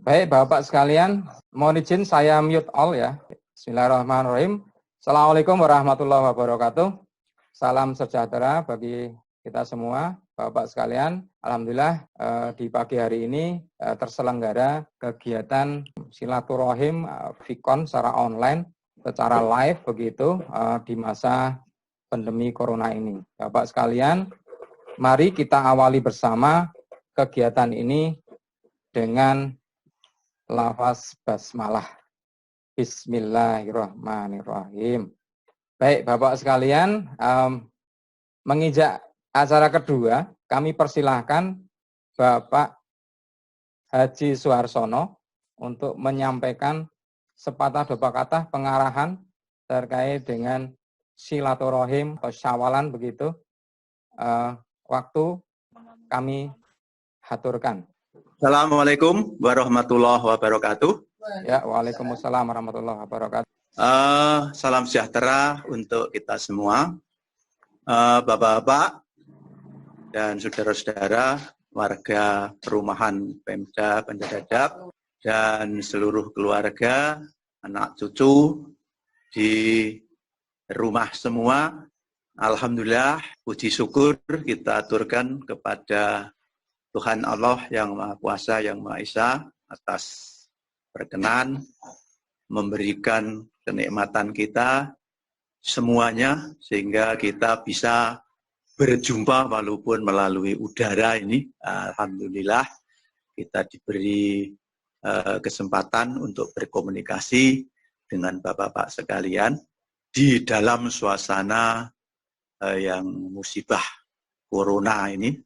Baik, Bapak sekalian, mohon izin saya mute all ya. Bismillahirrahmanirrahim. Assalamualaikum warahmatullahi wabarakatuh. Salam sejahtera bagi kita semua, Bapak sekalian. Alhamdulillah di pagi hari ini terselenggara kegiatan silaturahim Vikon secara online, secara live begitu di masa pandemi corona ini. Bapak sekalian, mari kita awali bersama kegiatan ini dengan lafaz basmalah. Bismillahirrahmanirrahim. Baik, Bapak sekalian, menginjak acara kedua, kami persilahkan Bapak Haji Suharsono untuk menyampaikan sepatah dua kata pengarahan terkait dengan silaturahim atau syawalan begitu. Waktu kami haturkan. Assalamualaikum warahmatullahi wabarakatuh. Ya, waalaikumsalam warahmatullahi wabarakatuh. Salam sejahtera untuk kita semua, Bapak-bapak dan saudara-saudara warga perumahan Pemda Bandar Dadap dan seluruh keluarga, anak cucu di rumah semua. Alhamdulillah, puji syukur kita aturkan kepada Tuhan Allah yang Maha Kuasa, yang Maha Esa, atas berkenan memberikan kenikmatan kita semuanya, sehingga kita bisa berjumpa walaupun melalui udara ini. Alhamdulillah, kita diberi kesempatan untuk berkomunikasi dengan Bapak-bapak sekalian di dalam suasana yang musibah Corona ini.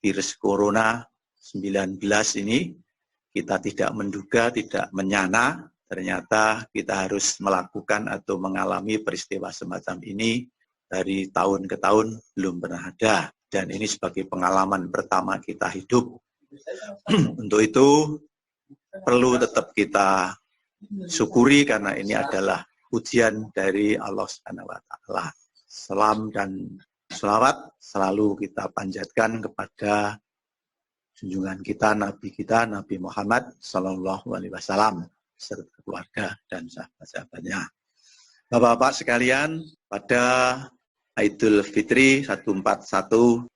Virus Corona 19 ini kita tidak menduga, tidak menyana, ternyata kita harus melakukan atau mengalami peristiwa semacam ini dari tahun ke tahun belum pernah ada. Dan ini sebagai pengalaman pertama kita hidup. Untuk itu perlu tetap kita syukuri karena ini adalah ujian dari Allah Subhanahu wa Ta'ala. Salam dan selawat selalu kita panjatkan kepada junjungan kita, Nabi Muhammad Sallallahu Alaihi Wasallam serta keluarga dan sahabat-sahabatnya. Bapak-bapak sekalian, pada Idul Fitri 1441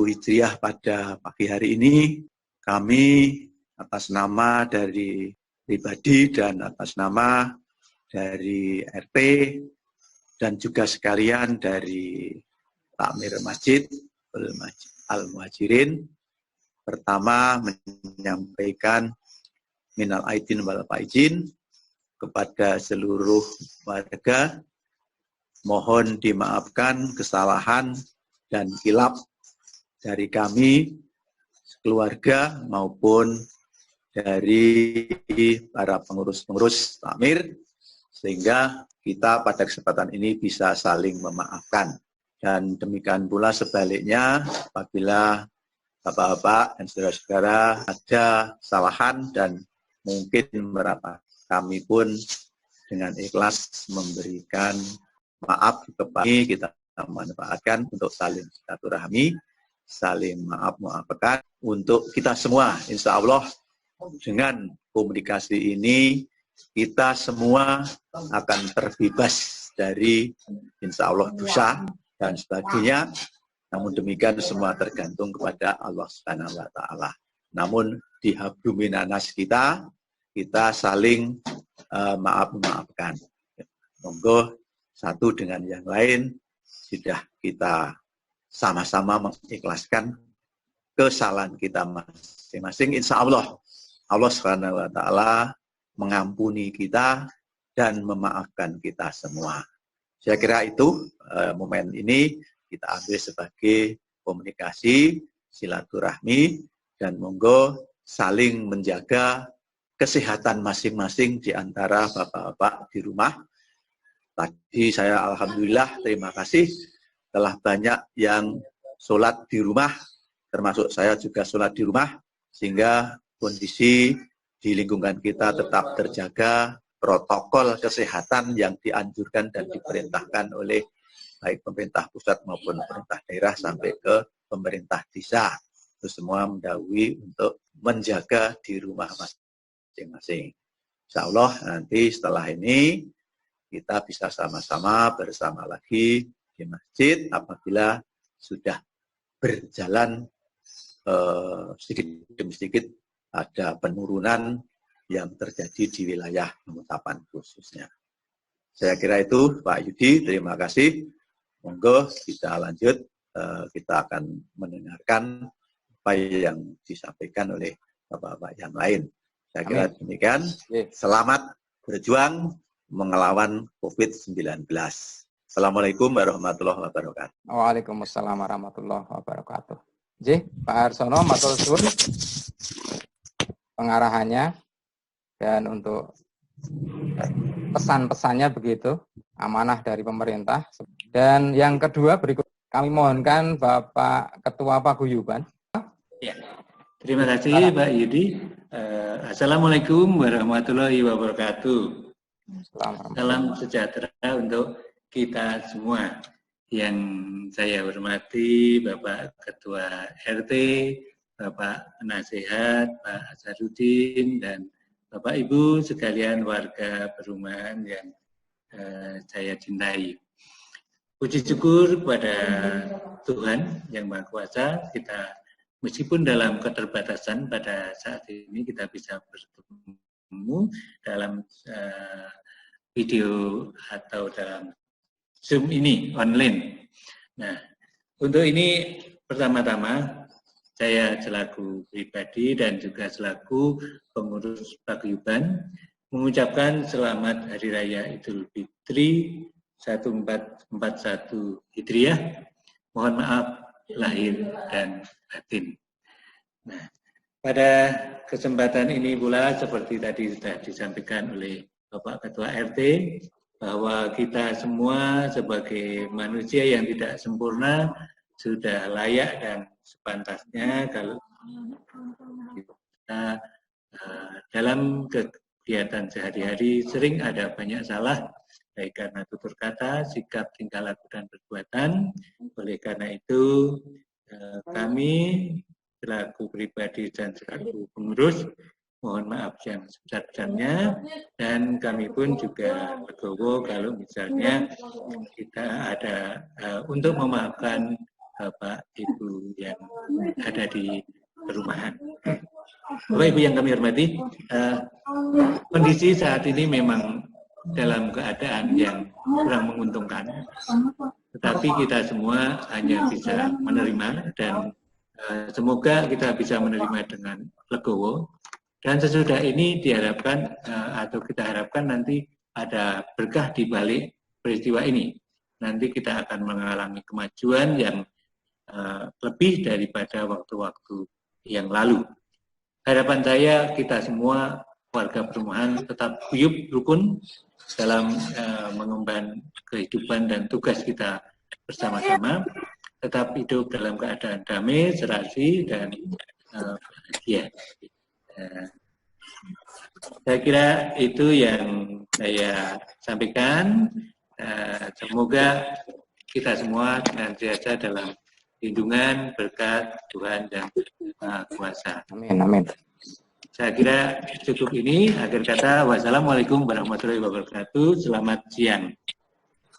Hijriah pada pagi hari ini, kami atas nama dari pribadi dan atas nama dari RT dan juga sekalian dari Takmir Masjid Al-Muhajirin, pertama menyampaikan minal aidin wal faizin kepada seluruh warga, mohon dimaafkan kesalahan dan khilaf dari kami, keluarga maupun dari para pengurus-pengurus takmir, sehingga kita pada kesempatan ini bisa saling memaafkan. Dan demikian pula sebaliknya, apabila Bapak-bapak dan saudara-saudara ada kesalahan dan mungkin berapa, kami pun dengan ikhlas memberikan maaf kepada kita manfaatkan untuk saling silaturahmi, saling maafkan untuk kita semua. Insya Allah dengan komunikasi ini kita semua akan terbebas dari insya Allah dosa dan sebagainya. Namun demikian semua tergantung kepada Allah Subhanahu wa Ta'ala. Namun di habluminanas kita saling maafkan. Monggo satu dengan yang lain sudah kita sama-sama mengikhlaskan kesalahan kita masing-masing. Insya Allah Allah Subhanahu wa Ta'ala mengampuni kita dan memaafkan kita semua. Saya kira itu momen ini kita ambil sebagai komunikasi, silaturahmi, dan monggo saling menjaga kesehatan masing-masing di antara bapak-bapak di rumah. Tadi saya alhamdulillah terima kasih telah banyak yang sholat di rumah, termasuk saya juga sholat di rumah, sehingga kondisi di lingkungan kita tetap terjaga, protokol kesehatan yang dianjurkan dan diperintahkan oleh baik pemerintah pusat maupun pemerintah daerah sampai ke pemerintah desa. itu semua mendahului untuk menjaga di rumah masing-masing. Insya Allah nanti setelah ini kita bisa sama-sama bersama lagi di masjid apabila sudah berjalan sedikit demi sedikit ada penurunan yang terjadi di wilayah Pemutapan khususnya. Saya kira itu Pak Yudi, terima kasih. Monggo kita lanjut, kita akan mendengarkan apa yang disampaikan oleh Bapak-Bapak yang lain. Saya kira demikian. Selamat berjuang melawan COVID-19. Assalamualaikum warahmatullahi wabarakatuh. Waalaikumsalam warahmatullahi wabarakatuh. J. Pak Arsono, matur suwun pengarahannya dan untuk pesan-pesannya begitu, amanah dari pemerintah. Dan yang kedua berikut kami mohonkan Bapak Ketua Paguyuban. Ya, terima kasih Pak Yudi. Assalamualaikum warahmatullahi wabarakatuh. Salam sejahtera untuk kita semua. Yang saya hormati Bapak Ketua RT, Bapak Penasehat, Pak Azharuddin, dan Bapak Ibu sekalian warga perumahan yang saya cintai. Puji syukur kepada Tuhan Yang Maha Kuasa, kita meskipun dalam keterbatasan pada saat ini kita bisa bertemu dalam video atau dalam Zoom ini online. Nah, untuk ini pertama-tama saya selaku pribadi dan juga selaku pengurus paguyuban mengucapkan selamat Hari Raya Idul Fitri 1441 Hijriah. Mohon maaf lahir dan batin. Nah, pada kesempatan ini pula seperti tadi sudah disampaikan oleh Bapak Ketua RT bahwa kita semua sebagai manusia yang tidak sempurna sudah layak dan sepantasnya kalau kita dalam kegiatan sehari-hari sering ada banyak salah, baik karena tutur kata, sikap, tingkah laku, dan perbuatan. Oleh karena itu, kami selaku pribadi dan selaku pengurus mohon maaf yang sebesar-besarnya, dan kami pun juga legowo kalau misalnya kita ada untuk memaafkan Bapak Ibu yang ada di perumahan. Bapak Ibu yang kami hormati, kondisi saat ini memang dalam keadaan yang kurang menguntungkan, tetapi kita semua hanya bisa menerima dan semoga kita bisa menerima dengan legowo. Dan sesudah ini diharapkan atau kita harapkan nanti ada berkah di balik peristiwa ini. Nanti kita akan mengalami kemajuan yang lebih daripada waktu-waktu yang lalu. Harapan saya kita semua warga perumahan tetap guyup rukun dalam mengemban kehidupan dan tugas kita bersama-sama. Tetap hidup dalam keadaan damai, serasi, dan bahagia. Saya kira itu yang saya sampaikan. Semoga kita semua senantiasa dalam lindungan berkat Tuhan yang Maha Kuasa. Amin, amin. Saya kira cukup ini. Akhir kata, wassalamualaikum warahmatullahi wabarakatuh. Selamat siang.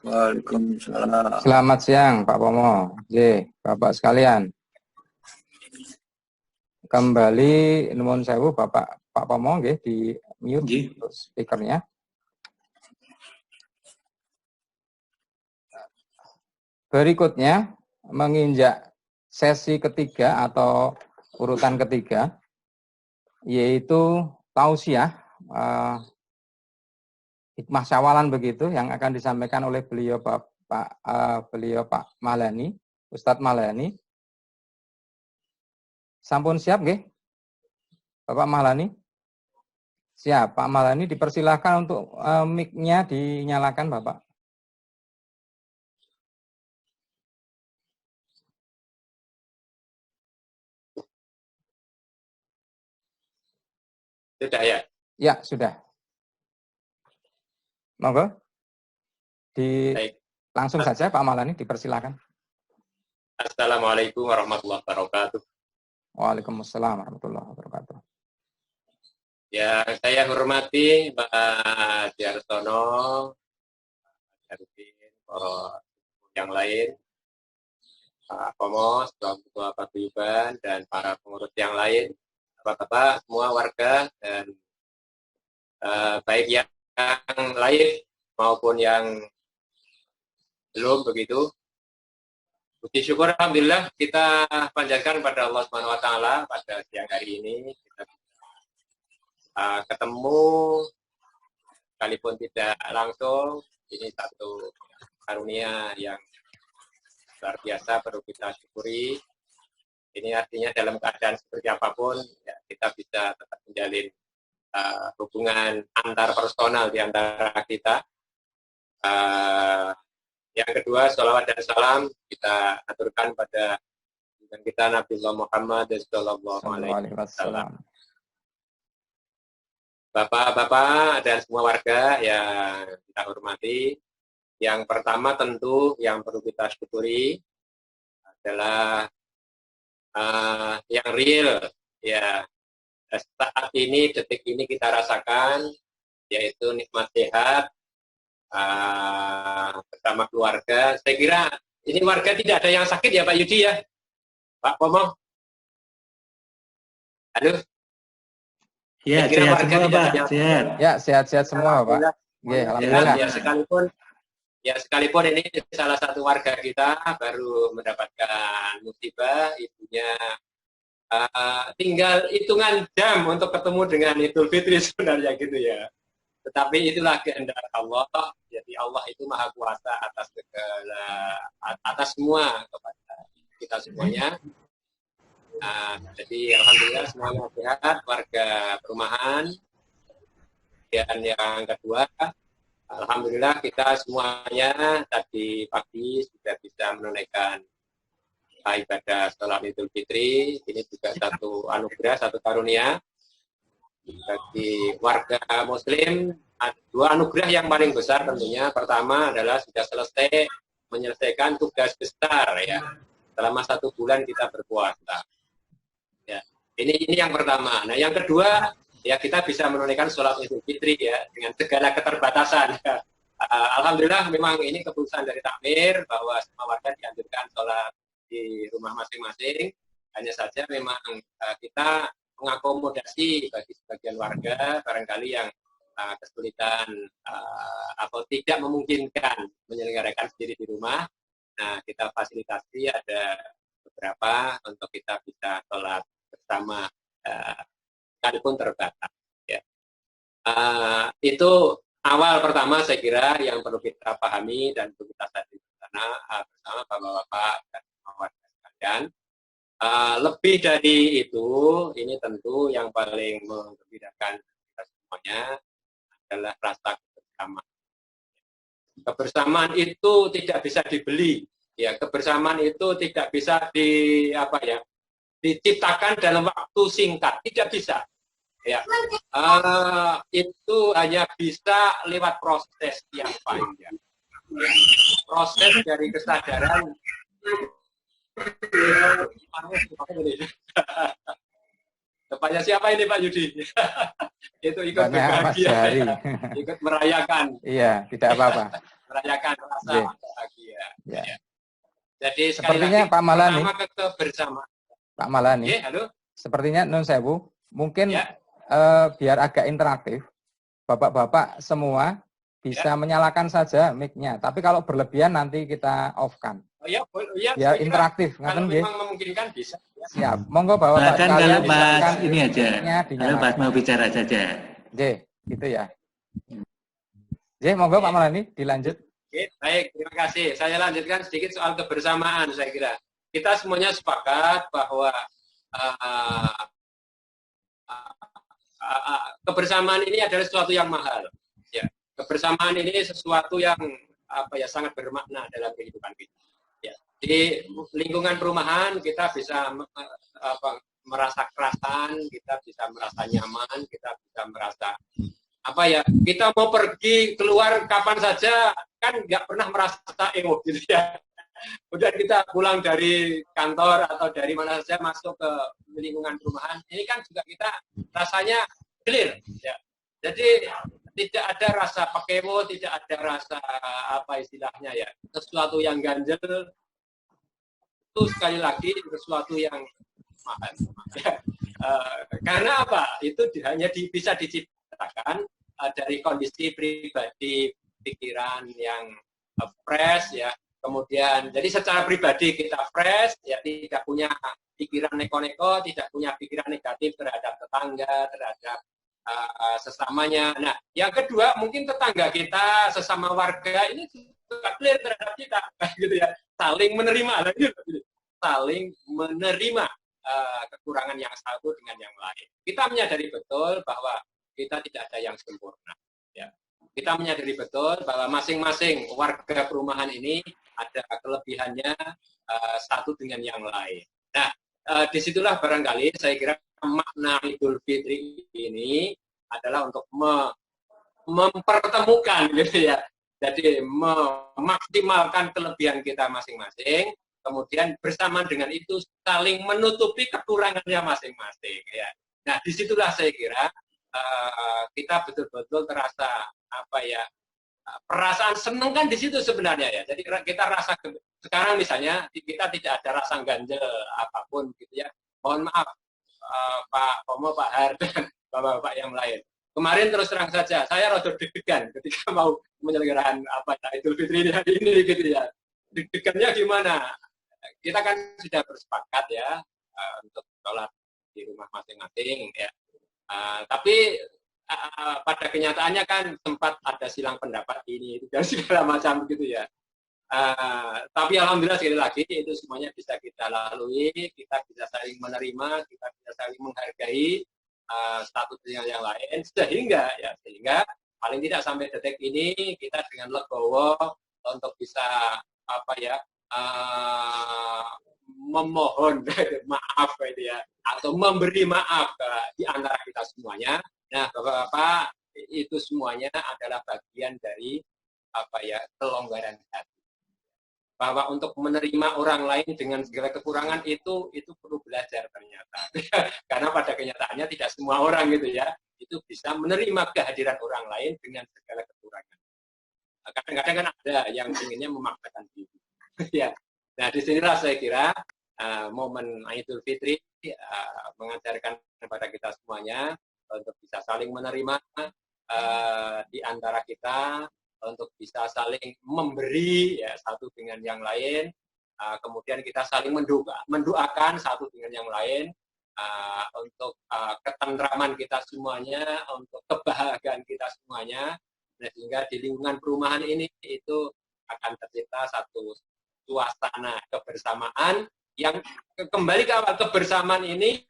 Waalaikumsalam. Selamat siang Pak Pomo, J, Bapak sekalian. Kembali nuwun sewu Pak Pomo nggih di mute untuk speakernya. Berikutnya menginjak sesi ketiga atau urutan ketiga, yaitu tausiah hikmah syawalan begitu yang akan disampaikan oleh beliau Pak Mahlani, Ustadz Mahlani. Sampun siap nggih? Bapak Mahlani? Siap, Pak Mahlani dipersilahkan untuk mic-nya dinyalakan, Bapak. Sudah ya? Ya, sudah. Monggo. Langsung saja Pak Mahlani dipersilakan. Assalamualaikum warahmatullahi wabarakatuh. Waalaikumsalam warahmatullahi wabarakatuh. Ya, saya hormati Pak Jarsono, Jarudin, para yang lain, Pak Komos, Ketua Paguyuban, dan para pengurus yang lain, Bapak-bapak, semua warga, dan baik yang live maupun yang belum begitu. Puji syukur alhamdulillah kita panjatkan pada Allah Subhanahu wa taala pada siang hari ini kita ketemu sekalipun tidak langsung. Ini satu karunia yang luar biasa perlu kita syukuri. Ini artinya dalam keadaan seperti apapun ya, kita bisa tetap menjalin hubungan antar personal di antara kita. Yang kedua, sholawat dan salam kita aturkan pada kita Nabiullah Muhammad sallallahu alaihi wasallam. Bapak-bapak dan semua warga yang kita hormati, yang pertama tentu yang perlu kita syukuri adalah yang real ya saat ini, detik ini kita rasakan, yaitu nikmat sehat bersama keluarga. Saya kira ini warga tidak ada yang sakit ya Pak Yudi ya, Pak Pomo. Halo. Ya, sehat semua Pak. Sehat. Ya, sehat-sehat semua Pak. Ya, alhamdulillah. Ya, sekalipun ini salah satu warga kita baru mendapatkan musibah, ibunya tinggal hitungan jam untuk ketemu dengan Idul Fitri sebenarnya gitu ya. Tetapi itulah kehendak Allah. Jadi Allah itu maha kuasa atas segala, atas semua kepada kita semuanya. Jadi alhamdulillah semuanya sehat, warga perumahan. Dan yang kedua, alhamdulillah kita semuanya tadi pagi sudah bisa menunaikan ibadah sholat Idul Fitri. Ini juga satu anugerah, satu karunia bagi warga Muslim. Dua anugerah yang paling besar tentunya. Pertama adalah sudah selesai menyelesaikan tugas besar ya. Selama 1 bulan kita berpuasa. Ya, ini yang pertama. Nah, yang kedua ya kita bisa menunaikan sholat Idul Fitri ya dengan segala keterbatasan. Ya. Alhamdulillah memang ini keputusan dari takmir bahwa semua warga dianjurkan sholat di rumah masing-masing. Hanya saja memang kita mengakomodasi bagi sebagian warga barangkali yang kesulitan atau tidak memungkinkan menyelenggarakan sendiri di rumah. Nah, kita fasilitasi ada beberapa untuk kita bisa sholat bersama sekalipun terbatas. Ya. Itu awal pertama saya kira yang perlu kita pahami dan perlu kita sadari bersama Bapak-bapak dan warga sekalian. Lebih dari itu, ini tentu yang paling menggembirakan kita semuanya adalah rasa kebersamaan. Kebersamaan itu tidak bisa dibeli, ya. Kebersamaan itu tidak bisa diciptakan dalam waktu singkat, tidak bisa. Ya, itu hanya bisa lewat proses yang panjang. Proses dari kesadaran. Tepatnya siapa ini Pak Yudi? Itu ikut berbahagia, ikut merayakan. Iya, tidak apa-apa. Merayakan rasa bahagia. Ya. Jadi sepertinya lagi, Pak Malani. Bersama. Pak Malani. Halo. Sepertinya Nun Sewu, mungkin ya. Biar agak interaktif, bapak-bapak semua bisa menyalakan saja mic-nya. Tapi kalau berlebihan nanti kita off-kan. Biar interaktif. Kalau memang memungkinkan bisa. Ya. Siap. Monggo bapak sekalian. Kalau Mas ini aja. Kalau Mas mau bicara saja. J, gitu ya. J, monggo Pak Malani dilanjut. Oke, baik, terima kasih. Saya lanjutkan sedikit soal kebersamaan saya kira. Kita semuanya sepakat bahwa kebersamaan ini adalah sesuatu yang mahal. Ya, kebersamaan ini sesuatu yang sangat bermakna dalam kehidupan kita. Ya, di lingkungan perumahan kita bisa merasa kerasan, kita bisa merasa nyaman, kita bisa merasa kita mau pergi keluar kapan saja kan nggak pernah merasa gitu ya. Kemudian kita pulang dari kantor atau dari mana saja masuk ke lingkungan perumahan, ini kan juga kita rasanya clear. Ya. Jadi tidak ada rasa pakemo, tidak ada rasa apa istilahnya ya, sesuatu yang ganjel. Itu sekali lagi sesuatu yang mahal. Ya. Karena apa? Itu hanya bisa diciptakan dari kondisi pribadi, pikiran yang fresh ya. Kemudian jadi secara pribadi kita fresh ya, tidak punya pikiran neko-neko, tidak punya pikiran negatif terhadap tetangga, terhadap sesamanya. Nah, yang kedua mungkin tetangga kita, sesama warga ini juga clear terhadap kita, gitu ya. Saling menerima, saling menerima kekurangan yang satu dengan yang lain. Kita menyadari betul bahwa kita tidak ada yang sempurna. Ya. Kita menyadari betul bahwa masing-masing warga perumahan ini ada kelebihannya satu dengan yang lain. Nah, disitulah barangkali saya kira makna Idul Fitri ini adalah untuk mempertemukan, gitu ya. Jadi memaksimalkan kelebihan kita masing-masing. Kemudian bersamaan dengan itu saling menutupi kekurangannya masing-masing. Ya. Nah, disitulah saya kira kita betul-betul terasa apa ya, perasaan seneng kan di situ sebenarnya ya. Jadi kita rasa sekarang misalnya kita tidak ada rasa ganjel apapun gitu ya. Mohon maaf Pak Pomo, Pak Har, dan bapak-bapak yang lain. Kemarin terus terang saja saya rada deg-degan ketika mau menyelenggarakan apa Idul Fitri hari ini gitu ya. Deg-degannya gimana? Kita kan sudah bersepakat ya untuk sholat di rumah masing-masing ya. Tapi pada kenyataannya kan sempat ada silang pendapat ini dan segala macam gitu ya. Tapi alhamdulillah sekali lagi itu semuanya bisa kita lalui, kita bisa saling menerima, kita bisa saling menghargai satu dengan yang lain sehingga paling tidak sampai detik ini kita dengan legowo untuk bisa apa ya, memohon maaf gitu ya, atau memberi maaf di antara kita semuanya. Nah, Bapak-bapak, itu semuanya adalah bagian dari apa ya, kelonggaran hati. Bahwa untuk menerima orang lain dengan segala kekurangan itu perlu belajar ternyata. Karena pada kenyataannya tidak semua orang gitu ya, itu bisa menerima kehadiran orang lain dengan segala kekurangan. Kadang-kadang kan ada yang inginnya memaksakan diri. Ya. Nah, disinilah saya kira momen Idul Fitri mengajarkan kepada kita semuanya untuk bisa saling menerima di antara kita, untuk bisa saling memberi ya satu dengan yang lain, kemudian kita saling mendoakan satu dengan yang lain untuk ketentraman kita semuanya, untuk kebahagiaan kita semuanya, sehingga di lingkungan perumahan ini itu akan tercipta satu suasana kebersamaan yang kembali ke awal. Kebersamaan ini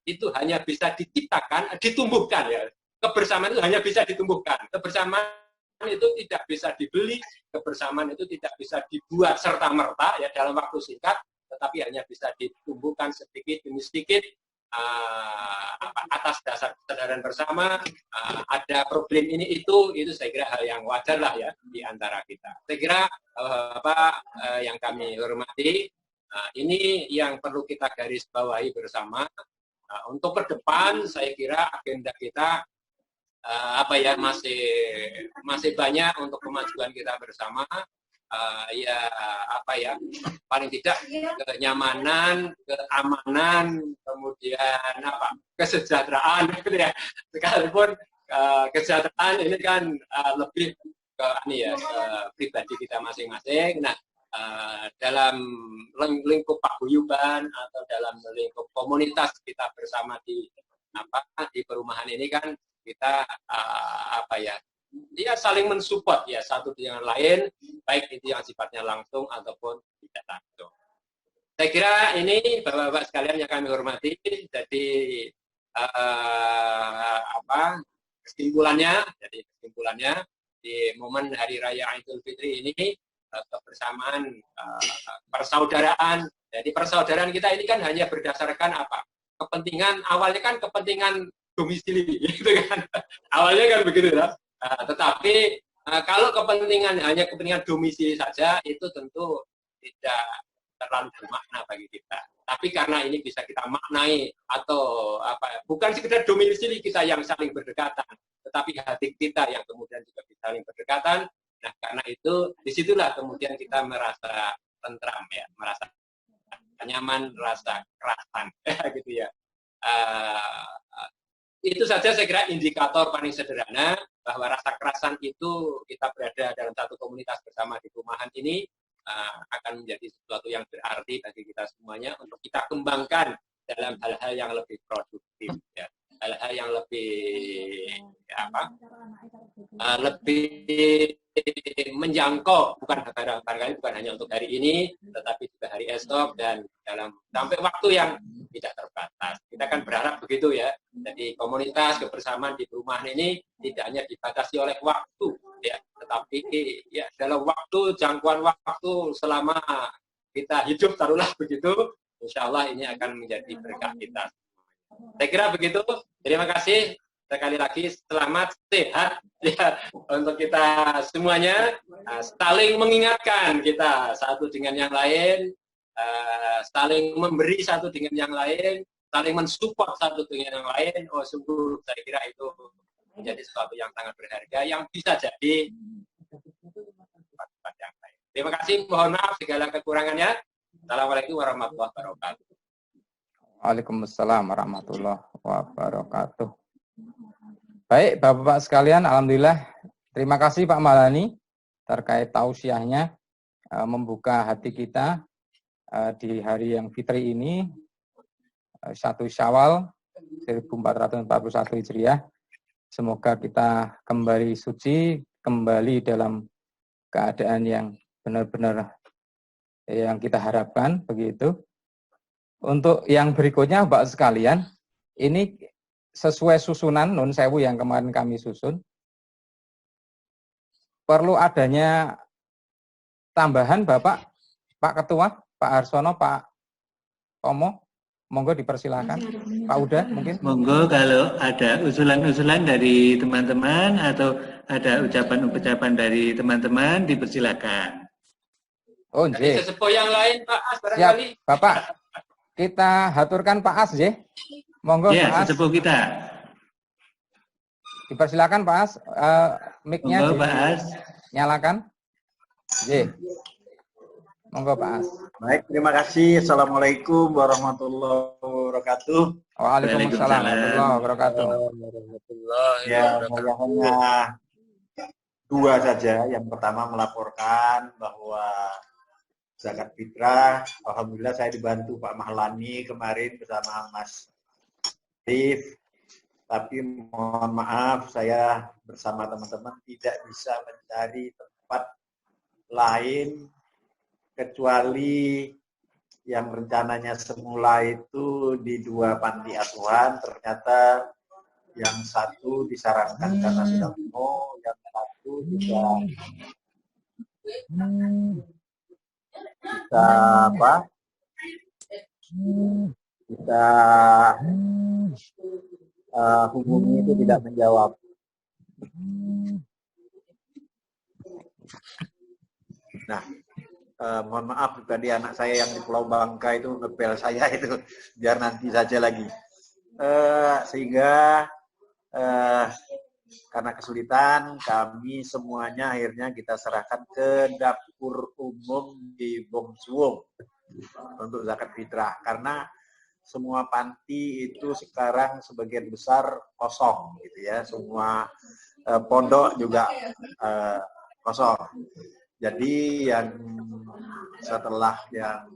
itu hanya bisa diciptakan, ditumbuhkan ya. Kebersamaan itu hanya bisa ditumbuhkan. Kebersamaan itu tidak bisa dibeli, kebersamaan itu tidak bisa dibuat serta-merta ya dalam waktu singkat, tetapi hanya bisa ditumbuhkan sedikit demi sedikit atas dasar kesadaran bersama. Ada problem ini itu saya kira hal yang wajar lah ya di antara kita. Saya kira yang kami hormati, ini yang perlu kita garis bawahi bersama. Untuk ke depan saya kira agenda kita masih banyak untuk kemajuan kita bersama. Paling tidak kenyamanan, keamanan, kemudian kesejahteraan gitu ya. Sekalipun kesejahteraan ini kan lebih ke pribadi kita masing-masing. Nah, dalam lingkup paguyuban atau dalam lingkup komunitas kita bersama di perumahan ini kan kita saling mensupport ya satu dengan lain, baik itu yang sifatnya langsung ataupun tidak langsung. Saya kira ini Bapak-bapak sekalian yang kami hormati. Jadi kesimpulannya di momen Hari Raya Idul Fitri ini kebersamaan, persaudaraan. Jadi persaudaraan kita ini kan hanya berdasarkan kepentingan, awalnya kan kepentingan domisili gitu kan. Awalnya kan begitu ya. Tetapi kalau hanya kepentingan domisili saja, itu tentu tidak terlalu bermakna bagi kita. Tapi karena ini bisa kita maknai atau bukan sekedar domisili kita yang saling berdekatan, tetapi hati kita yang kemudian juga saling berdekatan. Nah, karena itu disitulah kemudian kita merasa tentram ya, merasa nyaman, rasa kerasan gitu ya. Itu saja saya kira indikator paling sederhana bahwa rasa kerasan itu kita berada dalam satu komunitas bersama di perumahan ini akan menjadi sesuatu yang berarti bagi kita semuanya untuk kita kembangkan dalam hal-hal yang lebih produktif ya. Hal-hal yang lebih lebih menjangkau, bukan hanya untuk hari ini, tetapi juga hari esok dan dalam sampai waktu yang tidak terbatas. Kita kan berharap begitu ya. Jadi komunitas kebersamaan di perumahan ini tidak hanya dibatasi oleh waktu, ya, tetapi ya dalam waktu, jangkauan waktu selama kita hidup, taruhlah begitu, insya Allah ini akan menjadi berkah kita. Saya kira begitu. Terima kasih sekali lagi. Selamat sehat ya untuk kita semuanya. Saling mengingatkan kita satu dengan yang lain, saling memberi satu dengan yang lain, saling mensupport satu dengan yang lain. Oh, sungguh saya kira itu menjadi sesuatu yang sangat berharga yang bisa jadi yang lain. Terima kasih. Mohon maaf segala kekurangannya. Assalamualaikum warahmatullahi wabarakatuh. Waalaikumsalam warahmatullahi wabarakatuh. Baik, Bapak-Bapak sekalian, alhamdulillah. Terima kasih Pak Maulani terkait tausiahnya membuka hati kita di hari yang fitri ini 1 Syawal 1441 Hijriah. Semoga kita kembali suci, kembali dalam keadaan yang benar-benar yang kita harapkan begitu. Untuk yang berikutnya, Bapak sekalian, ini sesuai susunan Nun Sewu yang kemarin kami susun. Perlu adanya tambahan, Bapak, Pak Ketua, Pak Harsono, Pak Tomo, monggo dipersilakan. Pak Uda mungkin. Monggo kalau ada usulan-usulan dari teman-teman atau ada ucapan-ucapan dari teman-teman dipersilakan. Oh, Dari sesepuh yang lain, Pak As, barangkali. Siap, Bapak. Kita haturkan Pak As, ya. Monggo ya, Pak As. sesepuh kita. Dipersilakan Pak As, mic-nya nyalakan. J. Monggo Pak As. Baik, terima kasih. Assalamualaikum warahmatullahi wabarakatuh. Waalaikumsalam warahmatullahi wabarakatuh. Ya, saya hanya 2 saja. Yang pertama melaporkan bahwa zakat fitrah, alhamdulillah saya dibantu Pak Mahlani kemarin bersama Mas Rif. Tapi mohon maaf saya bersama teman-teman tidak bisa mencari tempat lain kecuali yang rencananya semula itu di 2 panti asuhan, ternyata yang satu disarankan karena sudah penuh, yang satu juga kita hubungi itu tidak menjawab. Nah, mohon maaf tadi anak saya yang di Pulau Bangka itu ngepel saya itu, biar nanti saja lagi. Sehingga karena kesulitan kami semuanya akhirnya kita serahkan ke dapur umum di Bongsuwung untuk zakat fitrah, karena semua panti itu sekarang sebagian besar kosong gitu ya, semua pondok juga kosong. Jadi yang setelah yang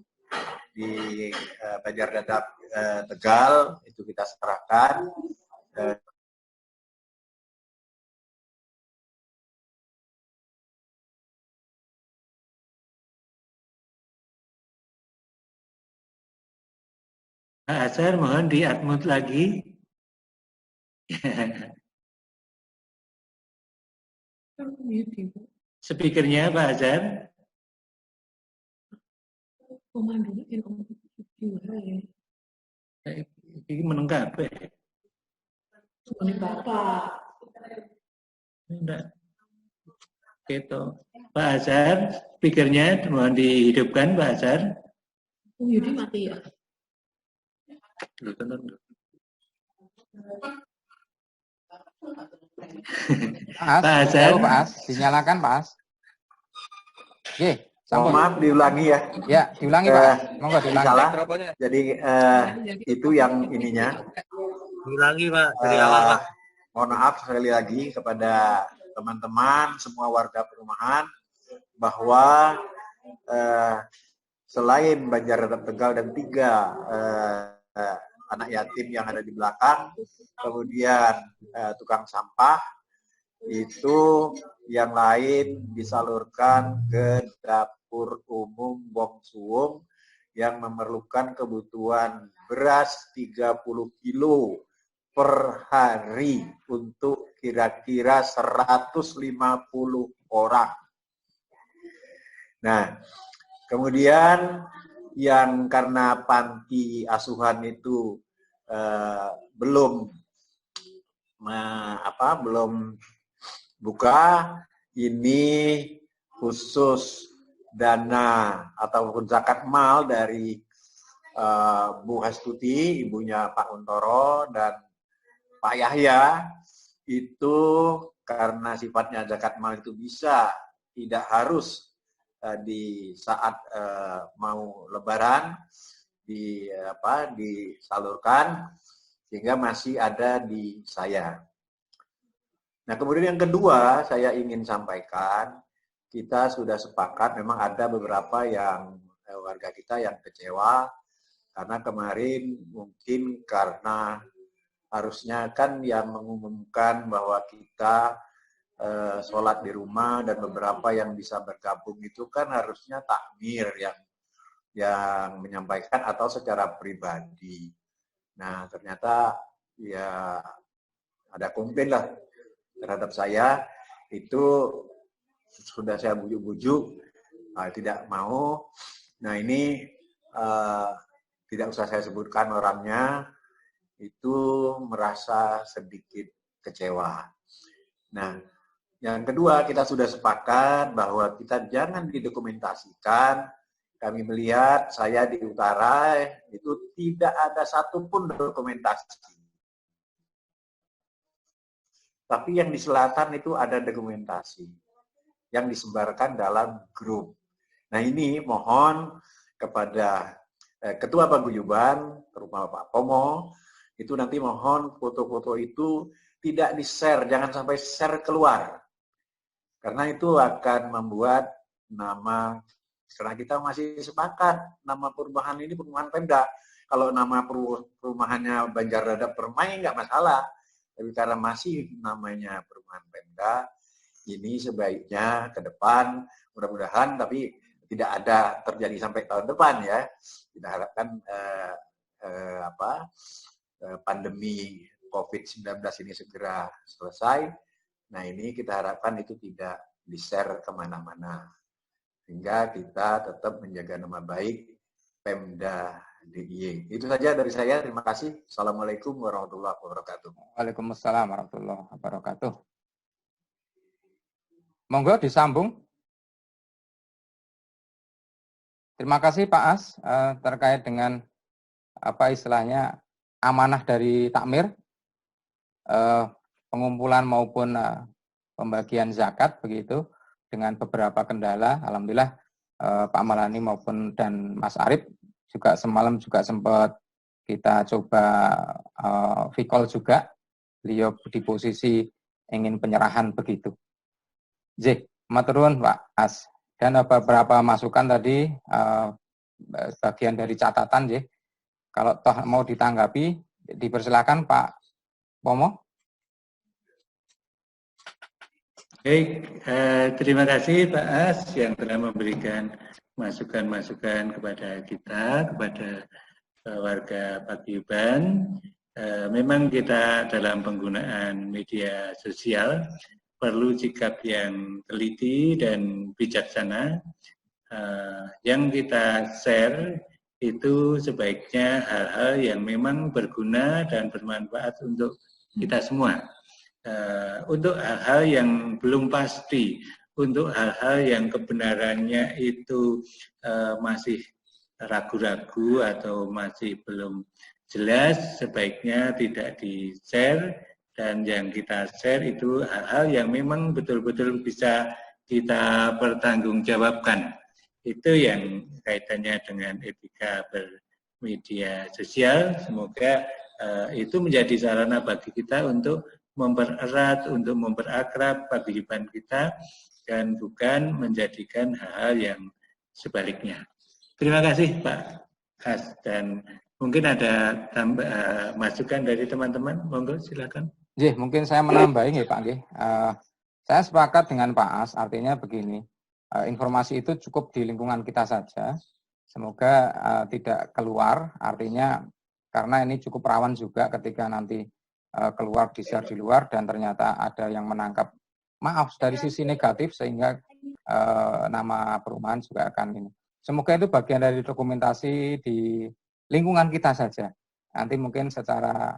di Banjar Dadap Tegal itu kita serahkan. Pak Azhar, mohon di-unmute lagi. Speakernya Pak Azhar. Ini menenggak apa? Ini Bapak. Enggak. Gitu. Pak Azhar, speakernya mohon dihidupkan, Pak Azhar. Yudi mati ya. Pak As, Pak As, dinyalakan Pak As. Oke, mohon maaf diulangi ya. Ya, diulangi Pak. Monggo diulangi. Salah. Jadi itu yang ininya. Diulangi Pak, dari awal Pak. Mohon maaf sekali lagi kepada teman-teman semua warga perumahan bahwa selain Banjarnegara Tegal dan 3 anak yatim yang ada di belakang, kemudian tukang sampah, itu yang lain disalurkan ke dapur umum Bong Suwung yang memerlukan kebutuhan beras 30 kilo per hari untuk kira-kira 150 orang. Nah, kemudian yang karena panti asuhan itu belum buka, ini khusus dana ataupun zakat mal dari Bu Hastuti, ibunya Pak Untoro dan Pak Yahya, itu karena sifatnya zakat mal itu bisa, tidak harus di saat mau lebaran disalurkan, sehingga masih ada di saya. Nah, kemudian yang kedua saya ingin sampaikan, kita sudah sepakat, memang ada beberapa yang warga kita yang kecewa karena kemarin mungkin karena harusnya kan yang mengumumkan bahwa kita sholat di rumah dan beberapa yang bisa bergabung itu kan harusnya takmir yang menyampaikan atau secara pribadi. Nah, ternyata ya ada komplain lah terhadap saya, itu sudah saya bujuk-bujuk tidak mau. Nah, ini tidak usah saya sebutkan orangnya, itu merasa sedikit kecewa. Nah, yang kedua, kita sudah sepakat bahwa kita jangan didokumentasikan. Kami melihat, saya di utara itu tidak ada satupun dokumentasi. Tapi yang di selatan itu ada dokumentasi yang disebarkan dalam grup. Nah, ini mohon kepada Ketua Paguyuban, terutama Pak Pomo, itu nanti mohon foto-foto itu tidak di-share, jangan sampai share keluar. Karena itu akan membuat nama, karena kita masih sepakat nama perumahan ini perumahan Pemda. Kalau nama perumahannya Banjarnegara Permai nggak masalah. Tapi karena masih namanya perumahan Pemda, ini sebaiknya ke depan, mudah-mudahan, tapi tidak ada terjadi sampai tahun depan ya. Kita harapkan pandemi COVID-19 ini segera selesai. Nah, ini kita harapkan itu tidak di-share kemana-mana. Sehingga kita tetap menjaga nama baik Pemda DIY. Itu saja dari saya. Terima kasih. Assalamualaikum warahmatullahi wabarakatuh. Waalaikumsalam warahmatullahi wabarakatuh. Monggo disambung. Terima kasih Pak As terkait dengan apa istilahnya amanah dari takmir, pengumpulan maupun pembagian zakat begitu dengan beberapa kendala. Alhamdulillah Pak Malani maupun dan Mas Arif juga semalam juga sempat kita coba recall juga, beliau di posisi ingin penyerahan begitu. Matur nuwun Pak As. Dan beberapa masukan tadi bagian dari catatan kalau toh mau ditanggapi dipersilakan Pak Pomo. Baik, terima kasih Pak As yang telah memberikan masukan-masukan kepada kita, kepada warga Paguyuban. Memang kita dalam penggunaan media sosial perlu sikap yang teliti dan bijaksana. Yang kita share itu sebaiknya hal-hal yang memang berguna dan bermanfaat untuk kita semua. Untuk hal-hal yang belum pasti, untuk hal-hal yang kebenarannya itu masih ragu-ragu atau masih belum jelas, sebaiknya tidak di-share, dan yang kita share itu hal-hal yang memang betul-betul bisa kita pertanggungjawabkan. Itu yang kaitannya dengan etika bermedia sosial. Semoga itu menjadi sarana bagi kita untuk mempererat, untuk memperakrab paguyuban kita, dan bukan menjadikan hal-hal yang sebaliknya. Terima kasih Pak Has, dan mungkin ada masukan dari teman-teman, monggo silakan. Mungkin saya menambahi ya Pak Nggih. Saya sepakat dengan Pak As, artinya begini, informasi itu cukup di lingkungan kita saja, semoga tidak keluar, artinya karena ini cukup rawan juga ketika nanti keluar di-share di luar dan ternyata ada yang menangkap, maaf, dari sisi negatif sehingga nama perumahan juga akan ini. Semoga itu bagian dari dokumentasi di lingkungan kita saja. Nanti mungkin secara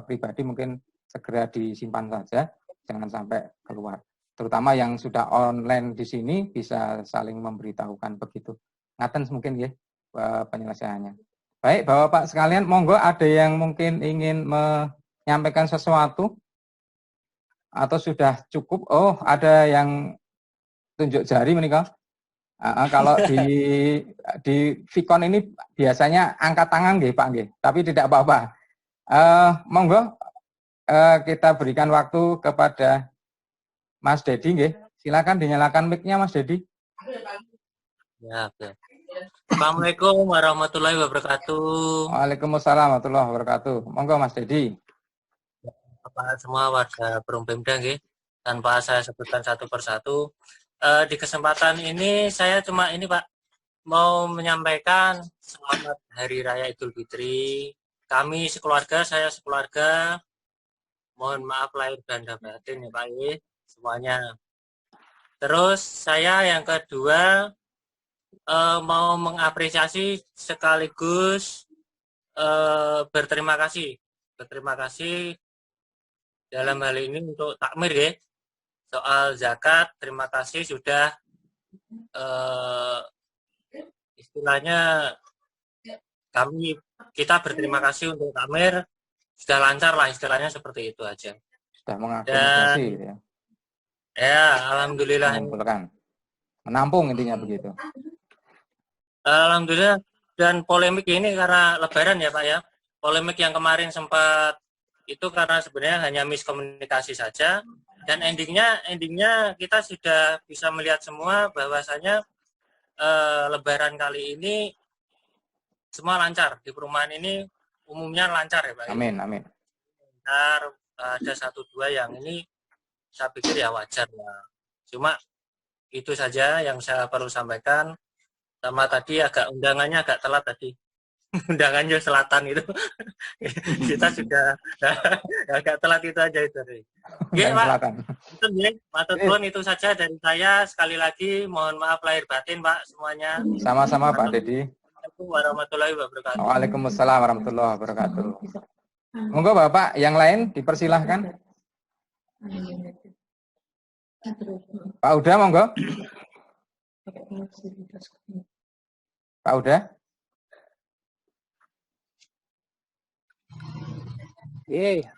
pribadi mungkin segera disimpan saja, jangan sampai keluar. Terutama yang sudah online di sini bisa saling memberitahukan begitu. Ngaten mungkin ya penyelesaiannya. Baik, Bapak-Bapak sekalian, monggo ada yang mungkin ingin menyampaikan sesuatu atau sudah cukup? Oh, ada yang tunjuk jari menikah. Kalau di Vicon ini biasanya angkat tangan nggih Pak nggih, tapi tidak apa-apa. Monggo kita berikan waktu kepada Mas Dedi nggih. Silakan dinyalakan mic-nya Mas Dedi. Ya, oke. Assalamualaikum warahmatullahi wabarakatuh. Waalaikumsalam warahmatullahi wabarakatuh. Monggo Mas Dedi. Bapak semua warga Perum Pemda nggih, tanpa saya sebutkan satu persatu. Di kesempatan ini saya cuma ini Pak, mau menyampaikan selamat Hari Raya Idul Fitri. Kami sekeluarga, saya sekeluarga, mohon maaf lahir dan batin ya Pak semuanya. Terus saya yang kedua mau mengapresiasi sekaligus berterima kasih dalam hal ini untuk takmir ya. Soal zakat, terima kasih sudah istilahnya kita berterima kasih untuk takmir, sudah lancar lah istilahnya, seperti itu aja. Sudah mengakomodasi ya. Ya, alhamdulillah. Menampung intinya begitu. Alhamdulillah. Dan polemik ini karena Lebaran ya Pak ya. Polemik yang kemarin sempat itu karena sebenarnya hanya miskomunikasi saja. Dan endingnya kita sudah bisa melihat semua bahwasanya Lebaran kali ini semua lancar. Di perumahan ini umumnya lancar ya Pak. Amin. Ada 1-2 yang ini saya pikir ya wajar ya. Cuma itu saja yang saya perlu sampaikan. Sama tadi undangannya agak telat tadi. Undangannya selatan itu. Kita sudah agak telat itu aja itu. Oke, Pak. Itu matur nuwun itu saja dari saya. Sekali lagi mohon maaf lahir batin Pak semuanya. Sama-sama Pak Dedi. Assalamualaikum warahmatullahi wabarakatuh. Waalaikumsalam warahmatullahi wabarakatuh. Monggo Bapak yang lain dipersilahkan. Pak Uda monggo. Pak Uda.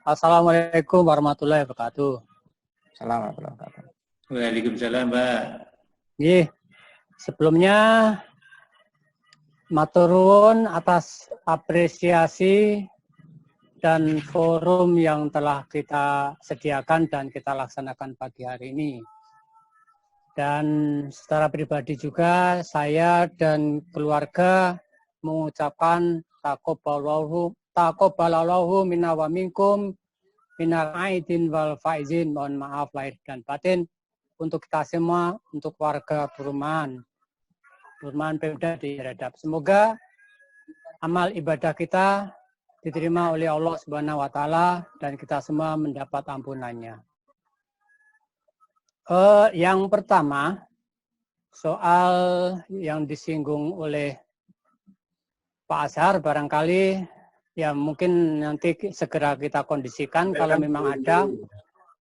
Assalamualaikum warahmatullahi wabarakatuh. Assalamualaikum warahmatullahi wabarakatuh. Waalaikumsalam, Pak. Sebelumnya matur nuwun atas apresiasi dan forum yang telah kita sediakan dan kita laksanakan pagi hari ini. Dan secara pribadi juga saya dan keluarga mengucapkan taqabbalallahu minna wa minkum minal aidin wal faizin. Mohon maaf lahir dan batin untuk kita semua, untuk warga perumahan Pemda di Redap. Semoga amal ibadah kita diterima oleh Allah Subhanahu wa taala dan kita semua mendapat ampunannya. Yang pertama, soal yang disinggung oleh Pak Azhar barangkali ya mungkin nanti segera kita kondisikan kalau memang ada,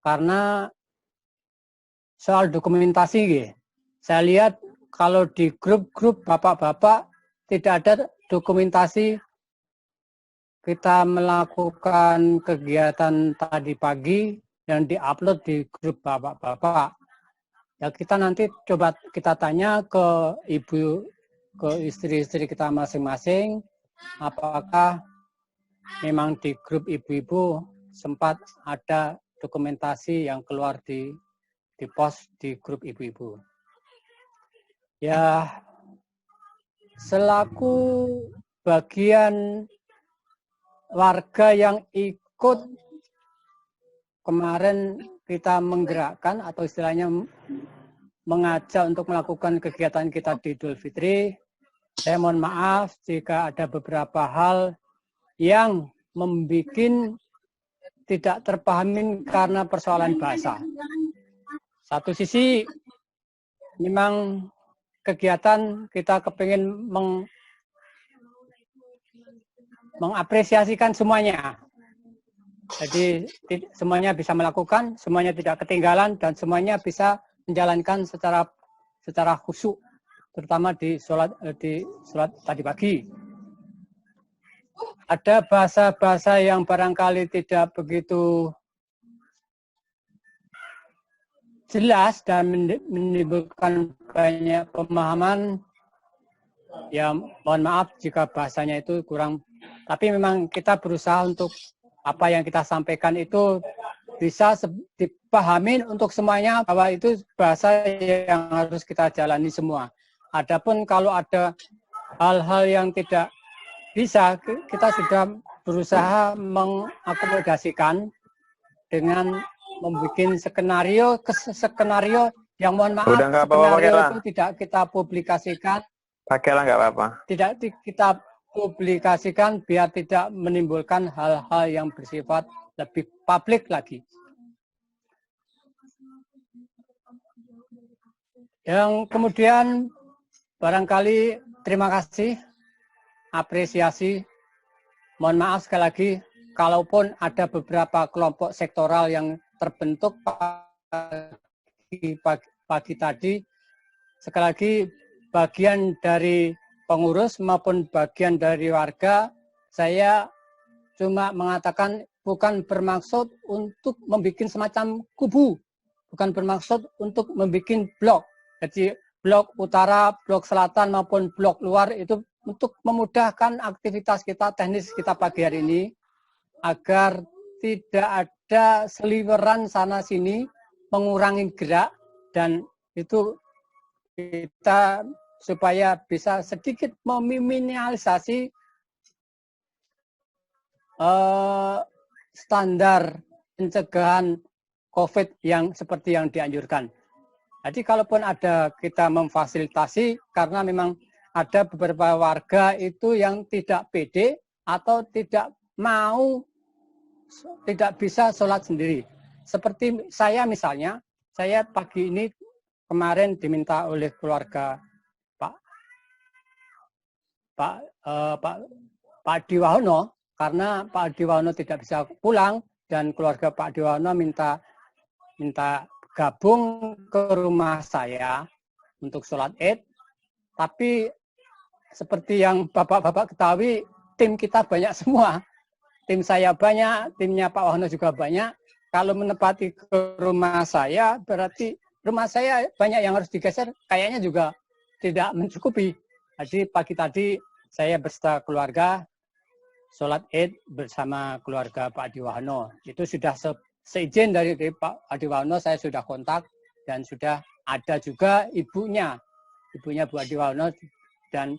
karena soal dokumentasi, nggih. Saya lihat kalau di grup-grup bapak-bapak tidak ada dokumentasi kita melakukan kegiatan tadi pagi yang diupload di grup bapak-bapak. Ya kita nanti coba kita tanya ke ibu, ke istri-istri kita masing-masing, apakah memang di grup ibu-ibu sempat ada dokumentasi yang keluar di post di grup ibu-ibu. Ya, selaku bagian warga yang ikut kemarin kita menggerakkan atau istilahnya mengajak untuk melakukan kegiatan kita di Idul Fitri, saya mohon maaf jika ada beberapa hal yang membuat tidak terpahami karena persoalan bahasa. Satu sisi memang kegiatan kita kepingin mengapresiasikan semuanya. Jadi semuanya bisa melakukan, semuanya tidak ketinggalan, dan semuanya bisa menjalankan secara khusyuk, terutama di sholat tadi pagi. Ada bahasa-bahasa yang barangkali tidak begitu jelas dan menimbulkan banyak pemahaman. Ya mohon maaf jika bahasanya itu kurang, tapi memang kita berusaha untuk apa yang kita sampaikan itu bisa dipahami untuk semuanya, bahwa itu bahasa yang harus kita jalani semua. Adapun kalau ada hal-hal yang tidak bisa, kita sudah berusaha mengakomodasikan dengan membuat skenario yang mohon maaf, skenario itu tidak kita publikasikan. Pakailah nggak apa-apa. Tidak kita publikasikan biar tidak menimbulkan hal-hal yang bersifat lebih publik lagi. Yang kemudian barangkali terima kasih, apresiasi, mohon maaf sekali lagi, kalaupun ada beberapa kelompok sektoral yang terbentuk pagi tadi, sekali lagi bagian dari pengurus maupun bagian dari warga, saya cuma mengatakan bukan bermaksud untuk membuat semacam kubu, bukan bermaksud untuk membuat blok. Jadi blok utara, blok selatan maupun blok luar itu untuk memudahkan aktivitas kita, teknis kita pagi hari ini, agar tidak ada seliweran sana-sini, mengurangi gerak, dan itu kita supaya bisa sedikit meminimalisasi standar pencegahan COVID yang seperti yang dianjurkan. Jadi kalaupun ada kita memfasilitasi, karena memang ada beberapa warga itu yang tidak pede atau tidak mau, tidak bisa sholat sendiri. Seperti saya misalnya, saya pagi ini kemarin diminta oleh keluarga Pak Diwahono, karena Pak Diwahono tidak bisa pulang dan keluarga Pak Diwahono minta gabung ke rumah saya untuk sholat Id. Tapi seperti yang bapak-bapak ketahui, tim kita banyak semua. Tim saya banyak, timnya Pak Wahono juga banyak. Kalau menepati ke rumah saya, berarti rumah saya banyak yang harus digeser, kayaknya juga tidak mencukupi. Jadi pagi tadi saya beserta keluarga sholat Id bersama keluarga Pak Diwahono. Itu sudah seizin dari Pak Diwahono, saya sudah kontak dan sudah ada juga ibunya Bu Adiwahono dan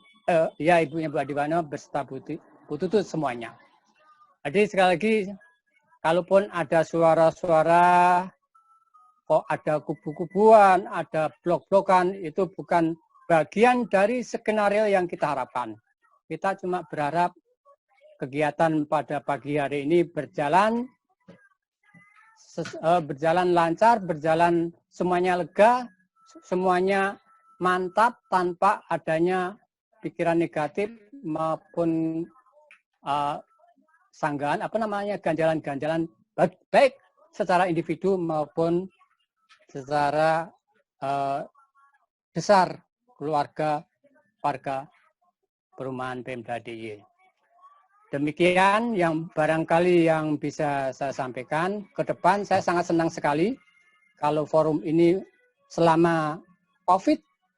ibunya Bu Adiwahono beserta Bu Tutut semuanya. Jadi sekali lagi, kalaupun ada suara-suara kok ada kubu-kubuan, ada blok-blokan, itu bukan bagian dari skenario yang kita harapkan. Kita cuma berharap kegiatan pada pagi hari ini berjalan lancar, berjalan semuanya lega, semuanya mantap tanpa adanya pikiran negatif maupun sanggahan, ganjalan-ganjalan baik secara individu maupun secara besar warga perumahan Pemda DIY. Demikian yang barangkali yang bisa saya sampaikan. Ke depan saya sangat senang sekali kalau forum ini selama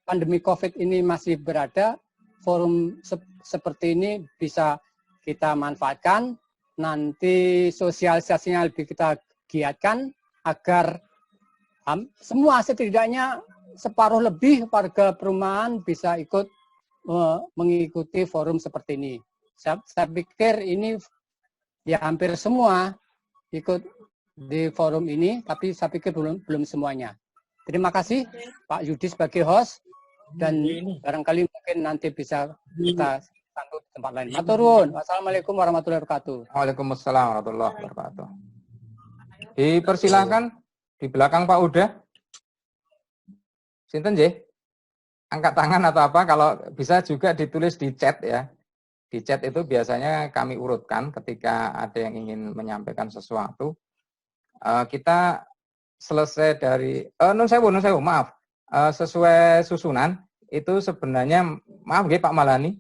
pandemi COVID ini masih berada, forum seperti ini bisa kita manfaatkan. Nanti sosialisasinya lebih kita giatkan agar semua setidaknya separuh lebih warga perumahan bisa ikut mengikuti forum seperti ini. Saya pikir ini ya hampir semua ikut di forum ini, tapi saya pikir belum semuanya. Terima kasih Pak Yudi sebagai host, dan barangkali mungkin nanti bisa kita sambut di tempat lain. Matur nuwun. Wassalamualaikum warahmatullahi wabarakatuh. Waalaikumsalam warahmatullahi wabarakatuh. Dipersilahkan di belakang Pak Uda. Sinten nggih? Angkat tangan atau apa, kalau bisa juga ditulis di chat ya. Di chat itu biasanya kami urutkan ketika ada yang ingin menyampaikan sesuatu. Kita selesai dari nun sewu, maaf. Sesuai susunan itu sebenarnya, maaf nggih Pak Malani,